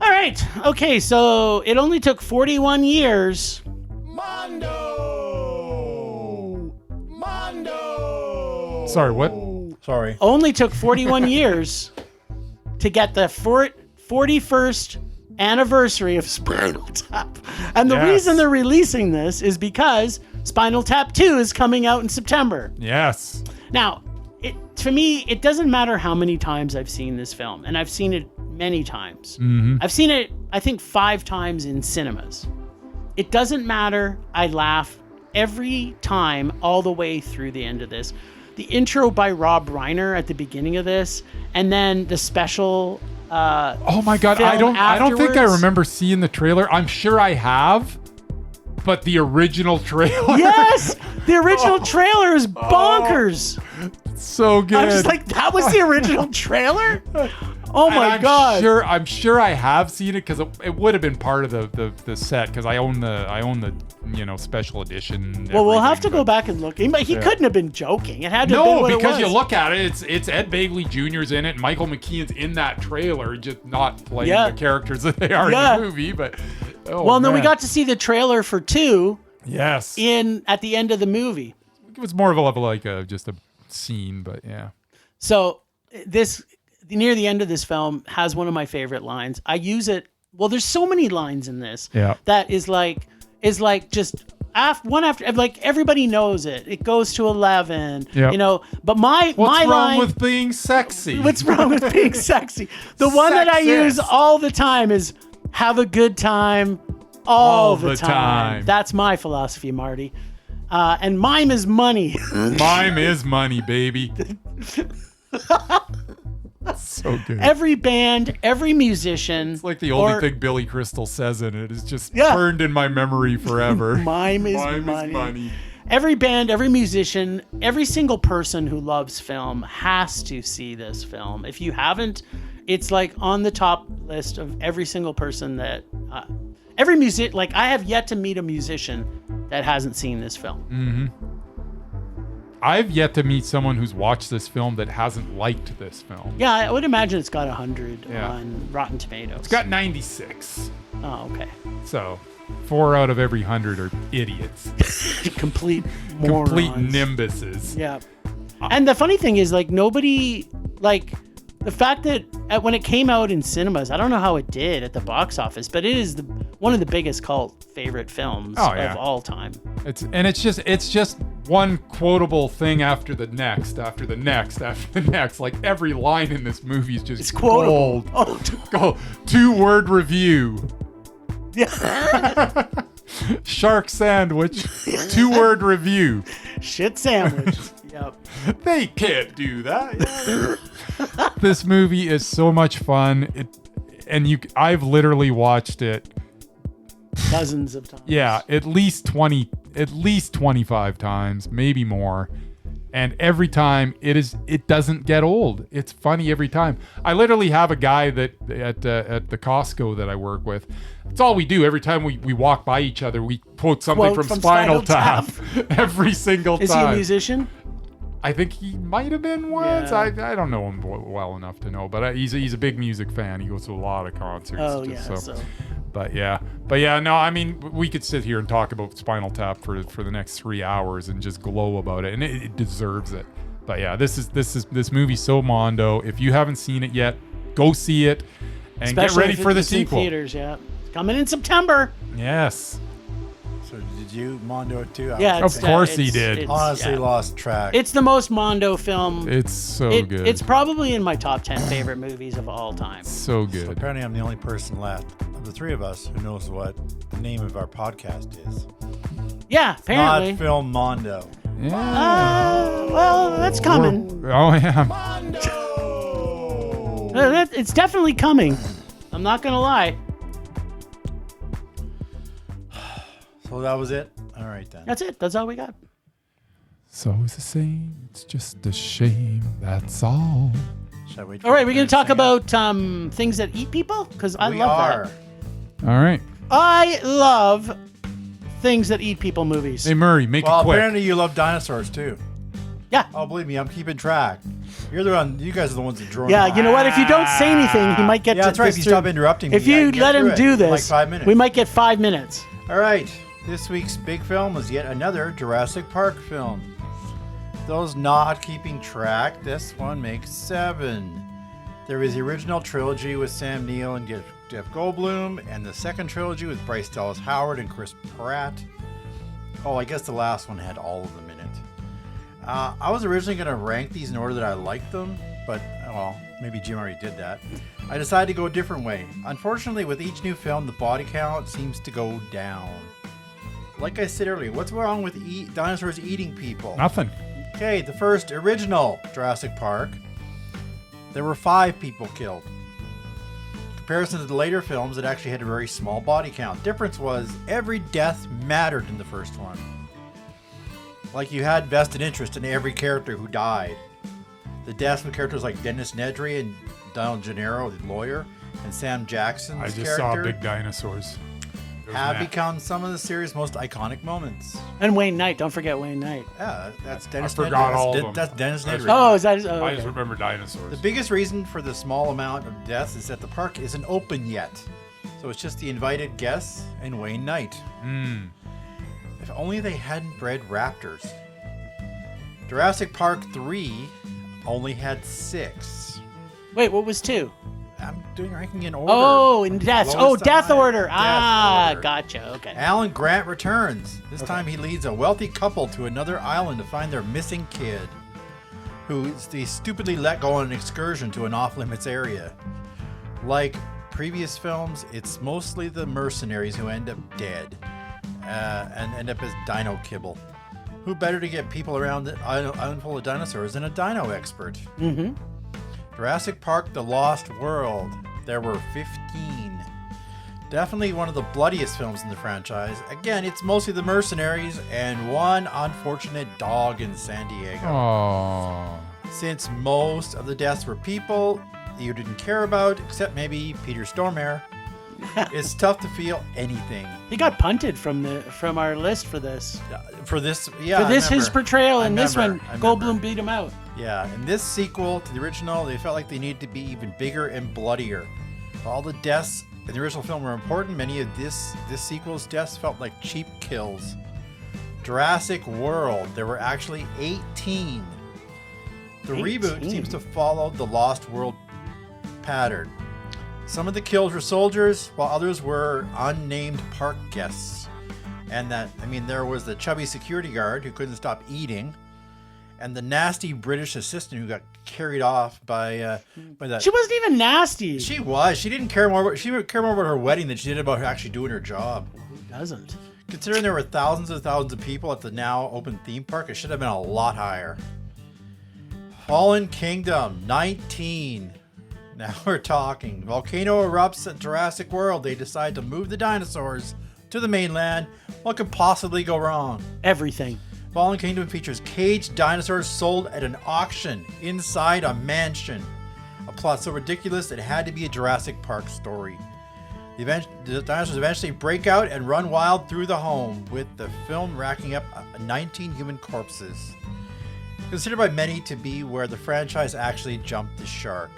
All right. Okay, so it only took 41 years. Mondo. Sorry, what? Sorry. Only took 41 years to get the 41st anniversary of Spinal Tap. And the reason they're releasing this is because Spinal Tap 2 is coming out in September. Yes. Now, to me, it doesn't matter how many times I've seen this film, and I've seen it many times. Mm-hmm. I've seen it, I think, 5 times in cinemas. It doesn't matter. I laugh every time all the way through the end of this. The intro by Rob Reiner at the beginning of this, and then the special oh my god, I don't think I remember seeing the trailer. I'm sure I have, but the original trailer. Yes, the original trailer is bonkers. So good. I'm just like, that was the original trailer? Oh my god! I'm sure I have seen it because it would have been part of the set because I own the special edition. Well, we'll have to go back and look. He couldn't have been joking. It had to have been what because it was. you look at it, it's Ed Begley Jr.'s in it. Michael McKean's in that trailer, just not playing the characters that they are in the movie. But then we got to see the trailer for 2. Yes. At the end of the movie. It was more of a level like just a scene, but yeah. So this near the end of this film has one of my favorite lines. I use it. Well, there's so many lines in this that is like just one after, like everybody knows it. It goes to 11, but what's wrong with being sexy? What's wrong with being sexy? The one that I use all the time is have a good time all the time. That's my philosophy, Marty. And mime is money. Mime is money, baby. So good. Every band, every musician. It's like the only thing Billy Crystal says in it is just burned in my memory forever. Mime is money. Every band, every musician, every single person who loves film has to see this film. If you haven't, it's like on the top list of every single person that every music. Like I have yet to meet a musician that hasn't seen this film. Mm-hmm. I've yet to meet someone who's watched this film that hasn't liked this film. Yeah, I would imagine it's got 100 on Rotten Tomatoes. It's got 96. Oh, okay. So 4 out of every 100 are idiots. Complete morons. Complete nimbuses. Yeah. And the funny thing is, like, nobody, like, the fact that when it came out in cinemas, I don't know how it did at the box office, but it is one of the biggest cult favorite films of all time. It's just one quotable thing after the next. Like every line in this movie is just quotable. Go 2-word review. Yeah. Shark sandwich. 2-word review. Shit sandwich. Yep. They can't do that. This movie is so much fun. I've literally watched it dozens of times. Yeah, at least 25 times, maybe more. And every time it doesn't get old. It's funny every time. I literally have a guy that at the Costco that I work with. That's all we do. Every time we walk by each other, we quote something from Spinal Tap. Every single time. Is he a musician? I think he might have been once. Yeah. I don't know him well enough to know, but he's a big music fan. He goes to a lot of concerts. Oh, yeah. So. But yeah, no, I mean, we could sit here and talk about Spinal Tap for the next 3 hours and just glow about it, and it deserves it. But yeah, this movie's so mondo. If you haven't seen it yet, go see it and Especially get ready for the sequel. In theaters, yeah. It's coming in September. Yes. So did you mondo it too? Yeah, of course he did. Honestly, lost track. It's the most mondo film. It's so good. It's probably in my top 10 favorite movies of all time. So good. So apparently, I'm the only person left of the three of us who knows what the name of our podcast is. Yeah, apparently. Not Film Mondo. Yeah. Well, that's coming. Oh yeah. Mondo. It's definitely coming. I'm not gonna lie. So that was it? All right, then. That's it. That's all we got. So it's the same. It's just a shame. That's all. Shall we? All right, we're going to talk about things that eat people? Because I love that. All right. I love things that eat people movies. Hey, Murray, make it Well, quick. apparently you love dinosaurs, too. Yeah. Oh, believe me, I'm keeping track. You're the one. You guys are the ones that draw. Yeah, you know what? If you don't say anything, he might get Yeah, that's right. If you stop interrupting me, If you I can let get him through do it in like this, 5 minutes. we might get 5 minutes. All right. This week's big film was yet another Jurassic Park film. Those not keeping track, this one makes 7. There was the original trilogy with Sam Neill and Jeff Goldblum, and the second trilogy with Bryce Dallas Howard and Chris Pratt. Oh, I guess the last one had all of them in it. I was originally going to rank these in order that I liked them, but, well, maybe Jim already did that. I decided to go a different way. Unfortunately, with each new film, the body count seems to go down. Like I said earlier, what's wrong with dinosaurs eating people? Nothing. Okay, the first original Jurassic Park, there were 5 people killed. In comparison to the later films, it actually had a very small body count. Difference was every death mattered in the first one. Like you had vested interest in every character who died. The deaths of characters like Dennis Nedry and Donald Gennaro, the lawyer, and Sam Jackson's I just character saw big dinosaurs. have become some of the series' most iconic moments. And Wayne Knight. Don't forget Wayne Knight. Yeah, that's Dennis I forgot Nedry. all of them. That's Dennis Nedry. Oh, is that? Oh, I okay. just remember dinosaurs. The biggest reason for the small amount of deaths is that the park isn't open yet. So it's just the invited guests and Wayne Knight. If only they hadn't bred raptors. Jurassic Park 3 only had 6. Wait, what was 2? I'm doing ranking in order. Oh, in deaths. Lowest Oh, to death highest. order. Death order. Gotcha. Okay. Alan Grant returns. This time he leads a wealthy couple to another island to find their missing kid, who they stupidly let go on an excursion to an off-limits area. Like previous films, it's mostly the mercenaries who end up dead and end up as dino kibble. Who better to get people around the island full of dinosaurs than a dino expert? Mm-hmm. Jurassic Park: The Lost World. There were 15. Definitely one of the bloodiest films in the franchise. Again, it's mostly the mercenaries and one unfortunate dog in San Diego. Oh. Since most of the deaths were people you didn't care about, except maybe Peter Stormare, it's tough to feel anything. He got punted from our list for this. For this, yeah. For this, his portrayal, and this one, I Goldblum remember. beat him out. Yeah, in this sequel to the original, they felt like they needed to be even bigger and bloodier. All the deaths in the original film were important. Many of this sequel's deaths felt like cheap kills. Jurassic World, there were actually 18. The 18? reboot seems to follow the Lost World pattern. Some of the kills were soldiers, while others were unnamed park guests. And there was the chubby security guard who couldn't stop eating, and the nasty British assistant who got carried off by that. She wasn't even nasty. She was. She didn't care more. She would care more about her wedding than she did about her actually doing her job. Who doesn't? Considering there were thousands and thousands of people at the now open theme park, it should have been a lot higher. Fallen Kingdom, 19. Now we're talking. Volcano erupts at Jurassic World. They decide to move the dinosaurs to the mainland. What could possibly go wrong? Everything. Fallen Kingdom features caged dinosaurs sold at an auction inside a mansion. A plot so ridiculous it had to be a Jurassic Park story. The dinosaurs eventually break out and run wild through the home, with the film racking up 19 human corpses. Considered by many to be where the franchise actually jumped the shark.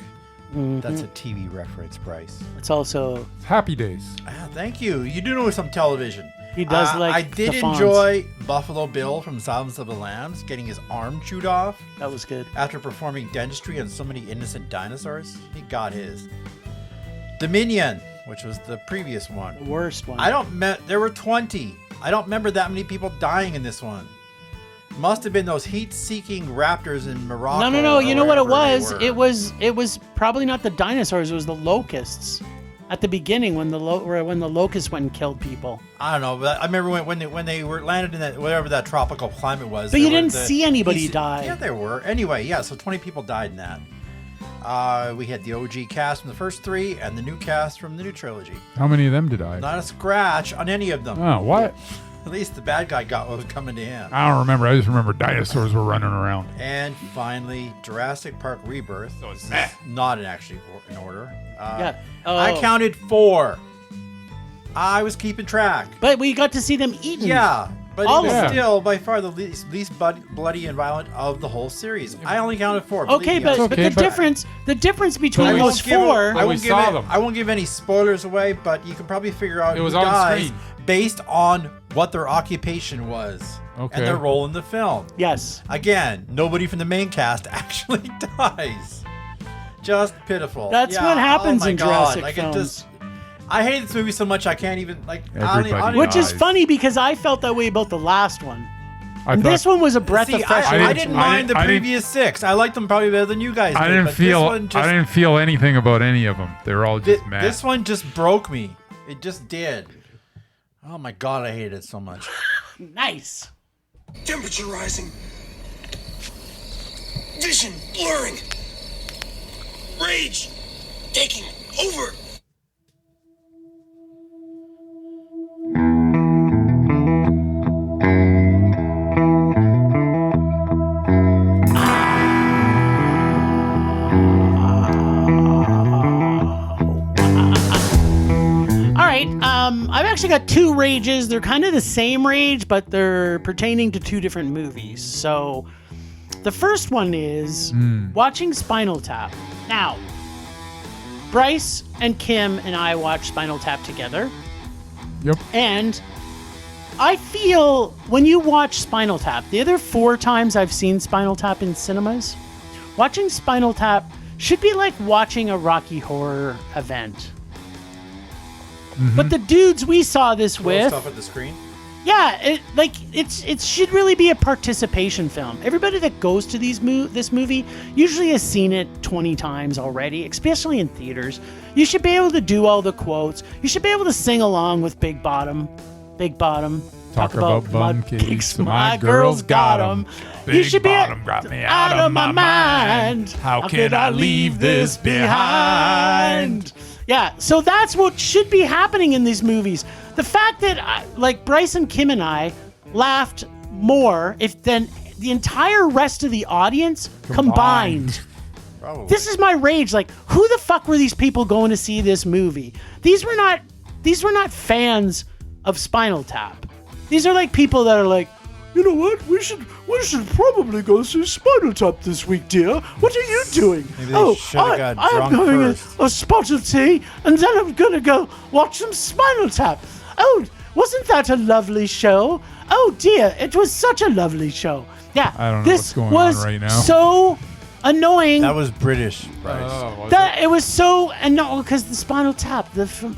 Mm-hmm. That's a TV reference, Bryce. It's also Happy Days. Thank you. You do know some television. he does like I did the Fonz. enjoy Buffalo Bill from Silence of the Lambs getting his arm chewed off That was good. after performing dentistry on so many innocent dinosaurs. He got his. Dominion, which was the previous one. The worst one. There were 20. I don't remember that many people dying in this one. Must have been those heat-seeking raptors in Morocco. No. You know what it wherever they was? were. It was probably not the dinosaurs. It was the locusts. At the beginning, when the locusts went and killed people. I don't know, but I remember when they were landed in that whatever that tropical climate was. But you didn't see anybody die. Yeah, there were. Anyway, yeah. So 20 people died in that. We had the OG cast from the first 3 and the new cast from the new trilogy. How many of them did I? Not a scratch on any of them. Oh, what? At least the bad guy got what was coming to him. I don't remember. I just remember dinosaurs were running around. And finally, Jurassic Park Rebirth. So it's not in order. Yeah. I counted 4. I was keeping track. But we got to see them eaten. Yeah, but All it was of them. still by far the least bloody and violent of the whole series. I only counted 4. Okay, believe me. but okay, the but- difference between I those won't give 4. I we won't give saw it- them. I won't give any spoilers away, but you can probably figure out It was who on dies screen. based on what their occupation was Okay. and their role in the film. Yes. Again, nobody from the main cast actually dies. Just pitiful. That's what happens oh my in God. Jurassic like films. I hate this movie so much I can't even like. Everybody Which is dies. funny because I felt that way about the last one. I And thought- this one was a breath See, of fresh I air. didn't I mind the didn't- previous 6. I liked them probably better than you guys. I did, didn't but feel. This one just, I didn't feel anything about any of them. They were all just mad. This one just broke me. It just did. Oh my God, I hate it so much. Nice. Temperature rising. Vision blurring. Rage taking over. All right. I've actually got 2 rages. They're kind of the same rage, but they're pertaining to 2 different movies. So the first one is watching Spinal Tap. Now, Bryce and Kim and I watched Spinal Tap together. Yep. And I feel when you watch Spinal Tap, the other 4 times I've seen Spinal Tap in cinemas, watching Spinal Tap should be like watching a Rocky Horror event. But the dudes we saw this with, Stuff at the screen. yeah, it should really be a participation film. Everybody that goes to this movie usually has seen it 20 times already, especially in theaters. You should be able to do all the quotes. You should be able to sing along with Big Bottom. Talk about bum cakes, my girls got 'em. Big You should be Bottom got me out of my mind. How can I leave this behind? Yeah, so that's what should be happening in these movies. The fact that, like, Bryce and Kim and I laughed more than the entire rest of the audience combined. Probably. This is my rage. Like, who the fuck were these people going to see this movie? These were not fans of Spinal Tap. These are like people that are like, you know what? We should probably go see Spinal Tap this week, dear. What are you doing? Maybe they should've got I'm drunk having first. a spot of tea, and then I'm gonna go watch some Spinal Tap. Oh, wasn't that a lovely show? Oh dear, it was such a lovely show. Yeah, I don't know this what's going was on right now. so annoying. That was British, Bryce. Oh, was That it was so annoying because the Spinal Tap, they're from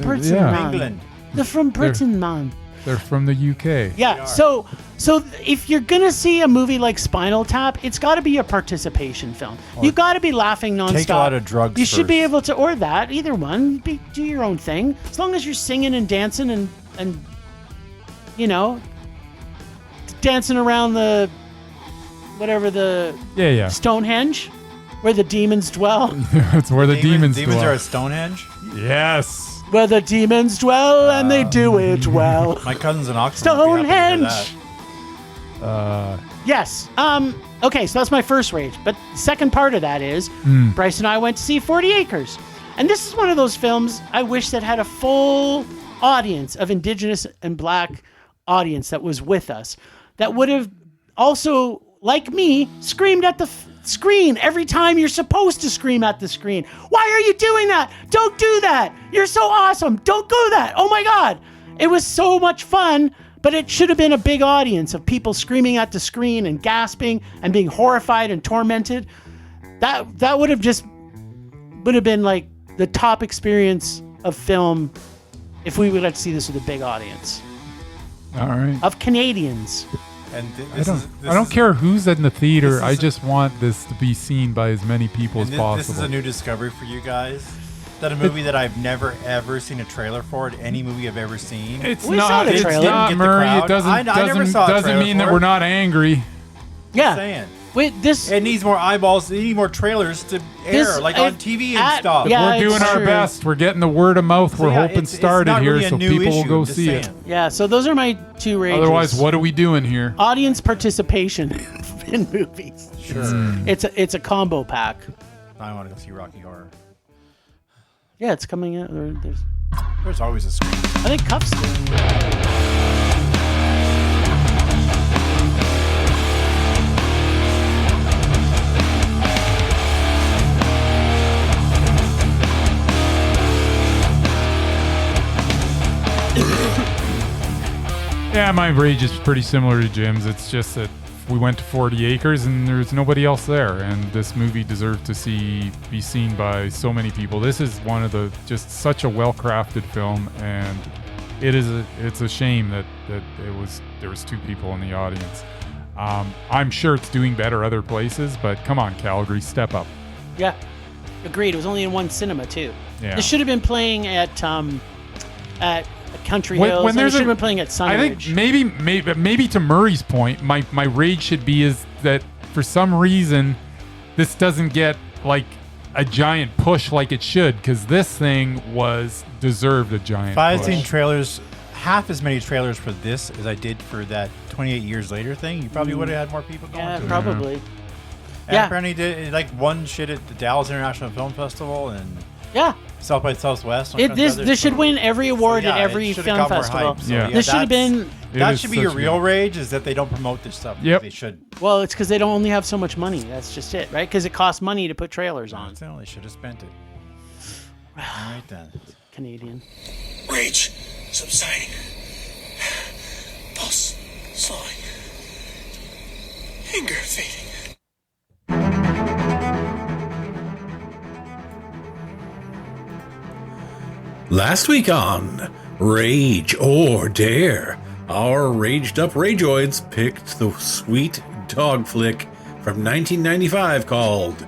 Britain, yeah. man. England. They're from Britain, man. They're from the UK. Yeah. So if you're gonna see a movie like Spinal Tap, it's got to be a participation film. You got to be laughing nonstop. Take a lot of drugs You should be first. able to, or that, either one. Do your own thing, as long as you're singing and dancing and you know, dancing around the whatever the Yeah. Stonehenge, where the demons dwell. That's where the demons Demons dwell. are at Stonehenge. Yes. Where the demons dwell, and they do it well. My cousin's in Oxford. would be happy to hear Stonehenge. Yes. Okay, so that's my first rage. But the second part of that is Bryce and I went to see 40 Acres. And this is one of those films I wish that had a full audience of Indigenous and Black audience that was with us. That would have also like me, screamed at the screen every time you're supposed to scream at the screen. Why are you doing that? Don't do that. You're so awesome. Don't do that. Oh my God. It was so much fun, but it should have been a big audience of people screaming at the screen and gasping and being horrified and tormented. That would have been like the top experience of film if we would have to see this with a big audience. All right. Of Canadians. And I don't care who's in the theater. I just want this to be seen by as many people as possible. This is a new discovery for you guys. That a movie that I've never ever seen a trailer for. Any movie I've ever seen. It's We not. saw the It's trailer. not, Murray. It I never saw a doesn't trailer mean for that it. we're not angry. Yeah. I'm saying. Wait, this. It needs more eyeballs. It needs more trailers to air, like on TV and stuff. Yeah, We're doing it's our true. best. We're getting the word of mouth. So We're yeah, hoping it's started not here, really a so new people will issue, go I'm just see it. saying. Yeah, so those are my two rages. Otherwise, what are we doing here? Audience participation in movies. Sure. It's a combo pack. I want to go see Rocky Horror. Yeah, it's coming out. There's always a screen. I think Cuffs do. Yeah, my rage is pretty similar to Jim's. It's just that we went to 40 acres and there's nobody else there, and this movie deserved to be seen by so many people. This is one of the just such a well-crafted film, and it's a shame that there was two people in the audience. I'm sure it's doing better other places, but come on, Calgary, step up. Yeah, agreed. It was only in one cinema too. Yeah. This should have been playing at Country Hills. When there's should have been playing at Sunridge. I think maybe to Murray's point, my rage should be is that for some reason this doesn't get like a giant push like it should, because this thing deserved a giant If I had push. seen trailers, half as many trailers for this as I did for that 28 Years Later thing, you probably would have had more people going Yeah, to it. probably. And Yeah. apparently it like won shit at the Dallas International Film Festival and Yeah. South by Southwest. This should win every award So, yeah, at it every should've film got more festival. hype. So, Yeah. This should have been. That should be your real rage, is that they don't promote this stuff. Yep. They should. Well, it's because they don't only have so much money. That's just it, right? Because it costs money to put trailers on. They should have spent it. All right then. Canadian. Rage subsiding. Pulse slowing. Anger fading. Last week on Rage or Dare, our raged up rageoids picked the sweet dog flick from 1995 called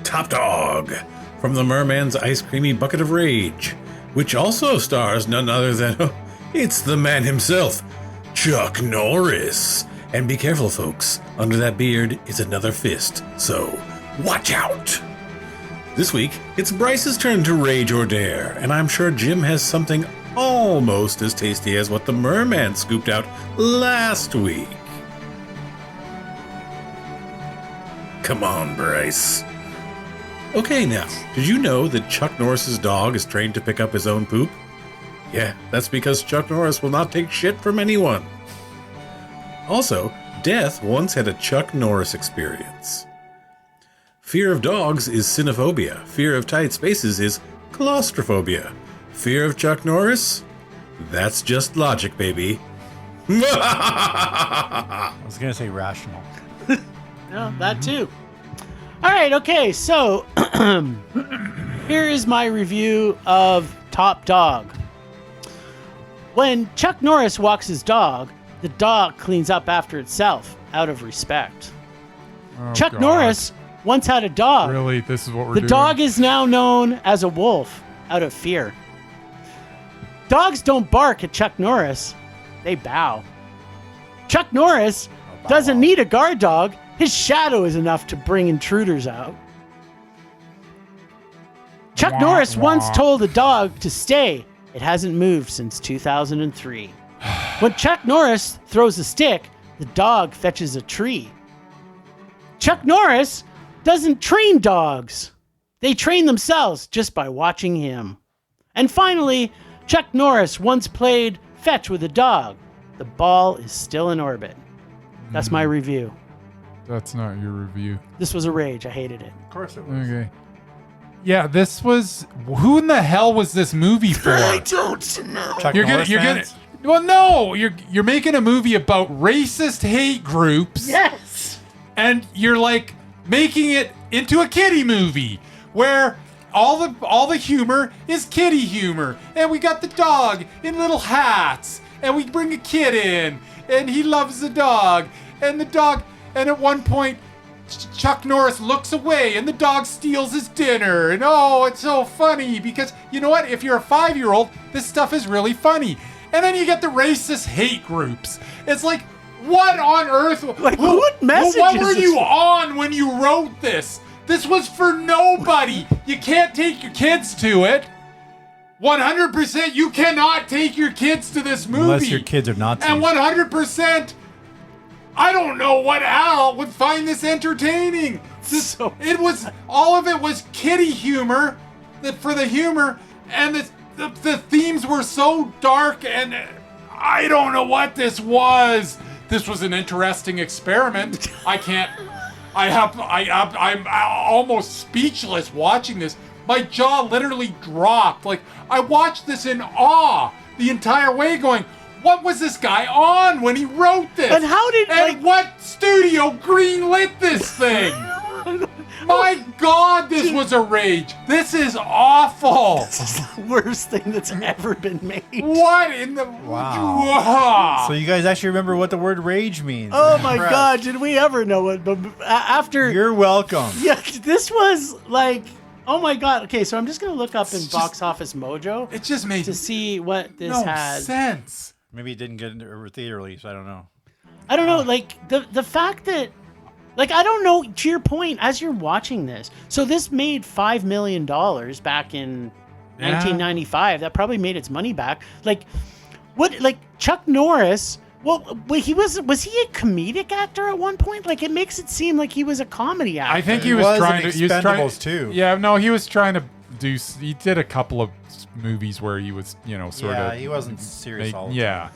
Top Dog from the Merman's Ice Creamy Bucket of Rage, which also stars none other than, it's the man himself, Chuck Norris. And be careful, folks, under that beard is another fist, so watch out. This week, it's Bryce's turn to rage or dare, and I'm sure Jim has something almost as tasty as what the merman scooped out last week. Come on, Bryce. Okay, now, did you know that Chuck Norris's dog is trained to pick up his own poop? Yeah, that's because Chuck Norris will not take shit from anyone. Also, Death once had a Chuck Norris experience. Fear of dogs is cynophobia. Fear of tight spaces is claustrophobia. Fear of Chuck Norris? That's just logic, baby. I was going to say rational. Yeah, that too. All right, okay, so here is my review of Top Dog. When Chuck Norris walks his dog, the dog cleans up after itself out of respect. Oh, Chuck God. Norris once had a dog. Really, this is what we're The doing. dog is now known as a wolf out of fear. Dogs don't bark at Chuck Norris, they bow. Chuck Norris doesn't need a guard dog. His shadow is enough to bring intruders out. Chuck Wah, Norris once wah. told a dog to stay. It hasn't moved since 2003. When Chuck Norris throws a stick, the dog fetches a tree. Chuck Norris doesn't train dogs. They train themselves just by watching him. And finally, Chuck Norris once played fetch with a dog. The ball is still in orbit. That's my review. That's not your review. This was a rage. I hated it. Of course it was. Okay. Yeah, this was. Who in the hell was this movie for? I don't know. Chuck You're Norris gonna. fans? Well, no, you're making a movie about racist hate groups. Yes. And you're like making it into a kiddie movie where all the humor is kiddie humor, and we got the dog in little hats, and we bring a kid in, and he loves the dog, and at one point Chuck Norris looks away and the dog steals his dinner, and oh, it's so funny because you know what? If you're a 5-year-old, this stuff is really funny. And then you get the racist hate groups. It's like, what on earth? Like, what message What is were this you for? on when you wrote this? This was for nobody. You can't take your kids to it. 100%, you cannot take your kids to this movie. Unless your kids are Nazis. And 100%, I don't know what Al would find this entertaining. All of it was kiddie humor, for the humor, and the themes were so dark, and I don't know what this was. This was an interesting experiment. I'm almost speechless watching this. My jaw literally dropped. Like, I watched this in awe the entire way going, what was this guy on when he wrote this? And how did, what studio greenlit this thing? My God, this was a rage. This is awful. This is the worst thing that's ever been made. What in the... Wow. So you guys actually remember what the word rage means. Oh my God, did we ever know it? But after... You're welcome. Yeah, this was like... Oh my God. Okay, so I'm just going to look up in Box Office Mojo. It just made... To see what this no has. sense. Maybe it didn't get into a theater release. I don't know. I don't know, like, the fact that... Like, I don't know, to your point, as you're watching this, so this made $5 million back in 1995. That probably made its money back. Like, what, like, Chuck Norris, well, was he a comedic actor at one point? Like, it makes it seem like he was a comedy actor. I think he was trying to... Expendables too. Yeah, no, he was trying to do... He did a couple of movies where he was, sort of... Yeah, he wasn't serious all the time. Yeah.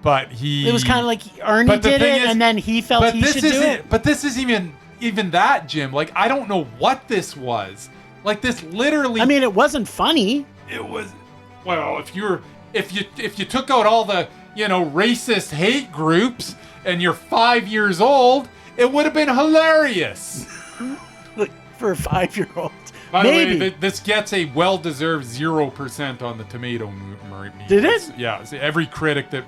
But it was kind of like Ernie did it, and then he felt he should do it. But this is even that, Jim. Like, I don't know what this was. Like, this literally... I mean, it wasn't funny. It was... Well, if you took out all the, racist hate groups and you're 5 years old, it would have been hilarious. Like, for a 5-year-old. By the way, this gets a well-deserved 0% on the tomato meter. Did it? Yeah. So every critic that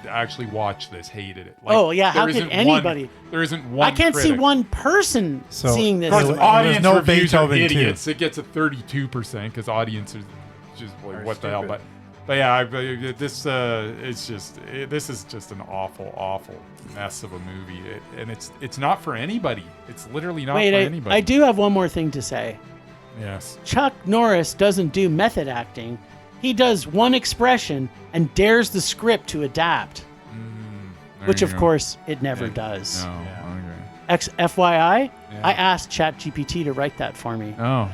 actually watched this hated it. Like, oh yeah, how could anybody? There isn't one. I can't see critic. one person seeing this. Of course, audience reviews are Beethoven idiots. It gets a 32% because audience is just like, what the hell. But yeah, this is just an awful mess of a movie, and it's not for anybody. It's literally not for anybody. I do have one more thing to say. Yes. Chuck Norris doesn't do method acting. He does one expression and dares the script to adapt. Which, of course, it never does. No, FYI, I asked ChatGPT to write that for me. Oh.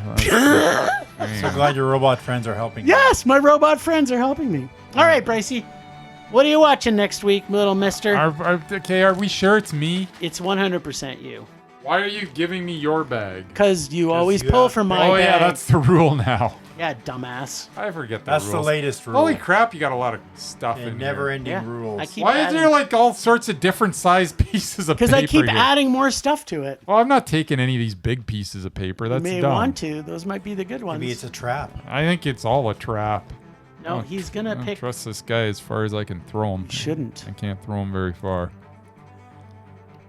So glad your robot friends are helping you. Yes, my robot friends are helping me. All right, Brycey. What are you watching next week, little mister? Are we sure it's me? It's 100% you. Why are you giving me your bag? Because you always pull from my bag. Oh, yeah, that's the rule now. Yeah, dumbass. I forget That's rules. the latest rule. Holy crap, you got a lot of stuff in never-ending rules. Why is there like all sorts of different sized pieces of paper? Because I keep here? adding more stuff to it. Well, I'm not taking any of these big pieces of paper. That's you may dumb. want to. Those might be the good ones. Maybe it's a trap. I think it's all a trap. No, he's going to pick... I don't trust this guy as far as I can throw him. You shouldn't. I can't throw him very far.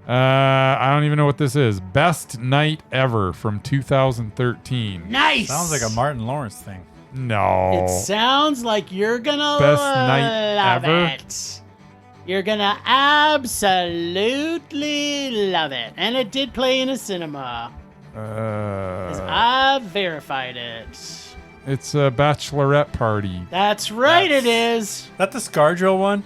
I don't even know what this is. Best Night Ever from 2013. Nice! Sounds like a Martin Lawrence thing. No. It sounds like you're going to Best Night love Ever? it. You're going to absolutely love it. And it did play in a cinema. 'Cause I verified it. It's a bachelorette party. That's right, it is. That the ScarJo one?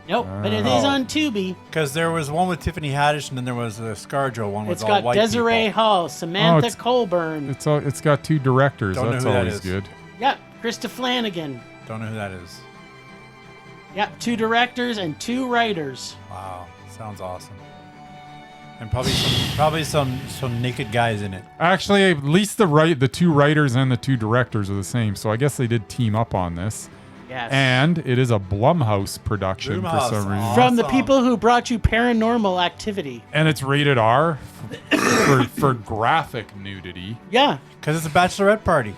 Nope, but it is on Tubi. Because there was one with Tiffany Haddish, and then there was a ScarJo one with It's all got white Desiree people. Hall, Samantha it's- Colburn. It's got two directors. Don't know That's who that always is. good. Yep, Krista Flanagan. Don't know who that is. Yep, 2 directors and 2 writers. Wow, sounds awesome. And probably some naked guys in it. Actually, at least the two writers and the two directors are the same, so I guess they did team up on this. Yes. And it is a Blumhouse production for some reason. From the people who brought you Paranormal Activity. And it's rated R for graphic nudity. Yeah. Because it's a bachorette party.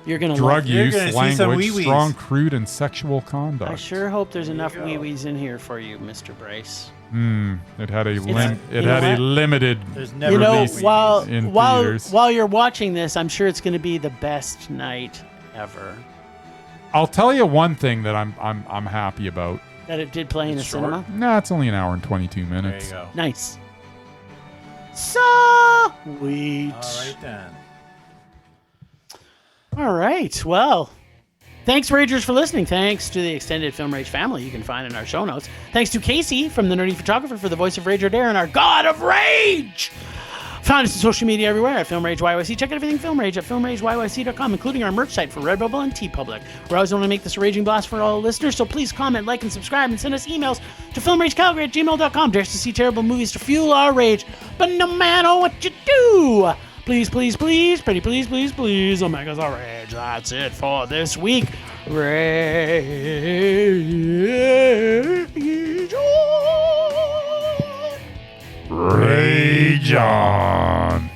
You're going to drug love use, You're gonna see some language, wee-wees. strong, crude, and sexual conduct. I sure hope there's enough wee-wees in here for you, Mr. Bryce. It had a you a know limited There's never release while in while theaters. while you're watching this, I'm sure it's going to be the best night ever. I'll tell you one thing that I'm happy about. That it did play in a cinema. Nah, it's only an hour and 22 There minutes. you go. Nice. Sweet. All right then. All right. Well, thanks, Ragers, for listening. Thanks to the extended Film Rage family you can find in our show notes. Thanks to Casey from The Nerdy Photographer for the voice of Rage or Dare and our God of Rage. Find us on social media everywhere at Film Rage YYC. Check out everything Film Rage at filmrageyyc.com, including our merch site for Redbubble and TeePublic. We always want to make this a raging blast for all listeners, so please comment, like, and subscribe, and send us emails to filmragecalgary@gmail.com. Dare us to see terrible movies to fuel our rage. But no matter what you do, please, please, please, pretty please, please, please, Omega's our rage. That's it for this week. Rage on. Rage on.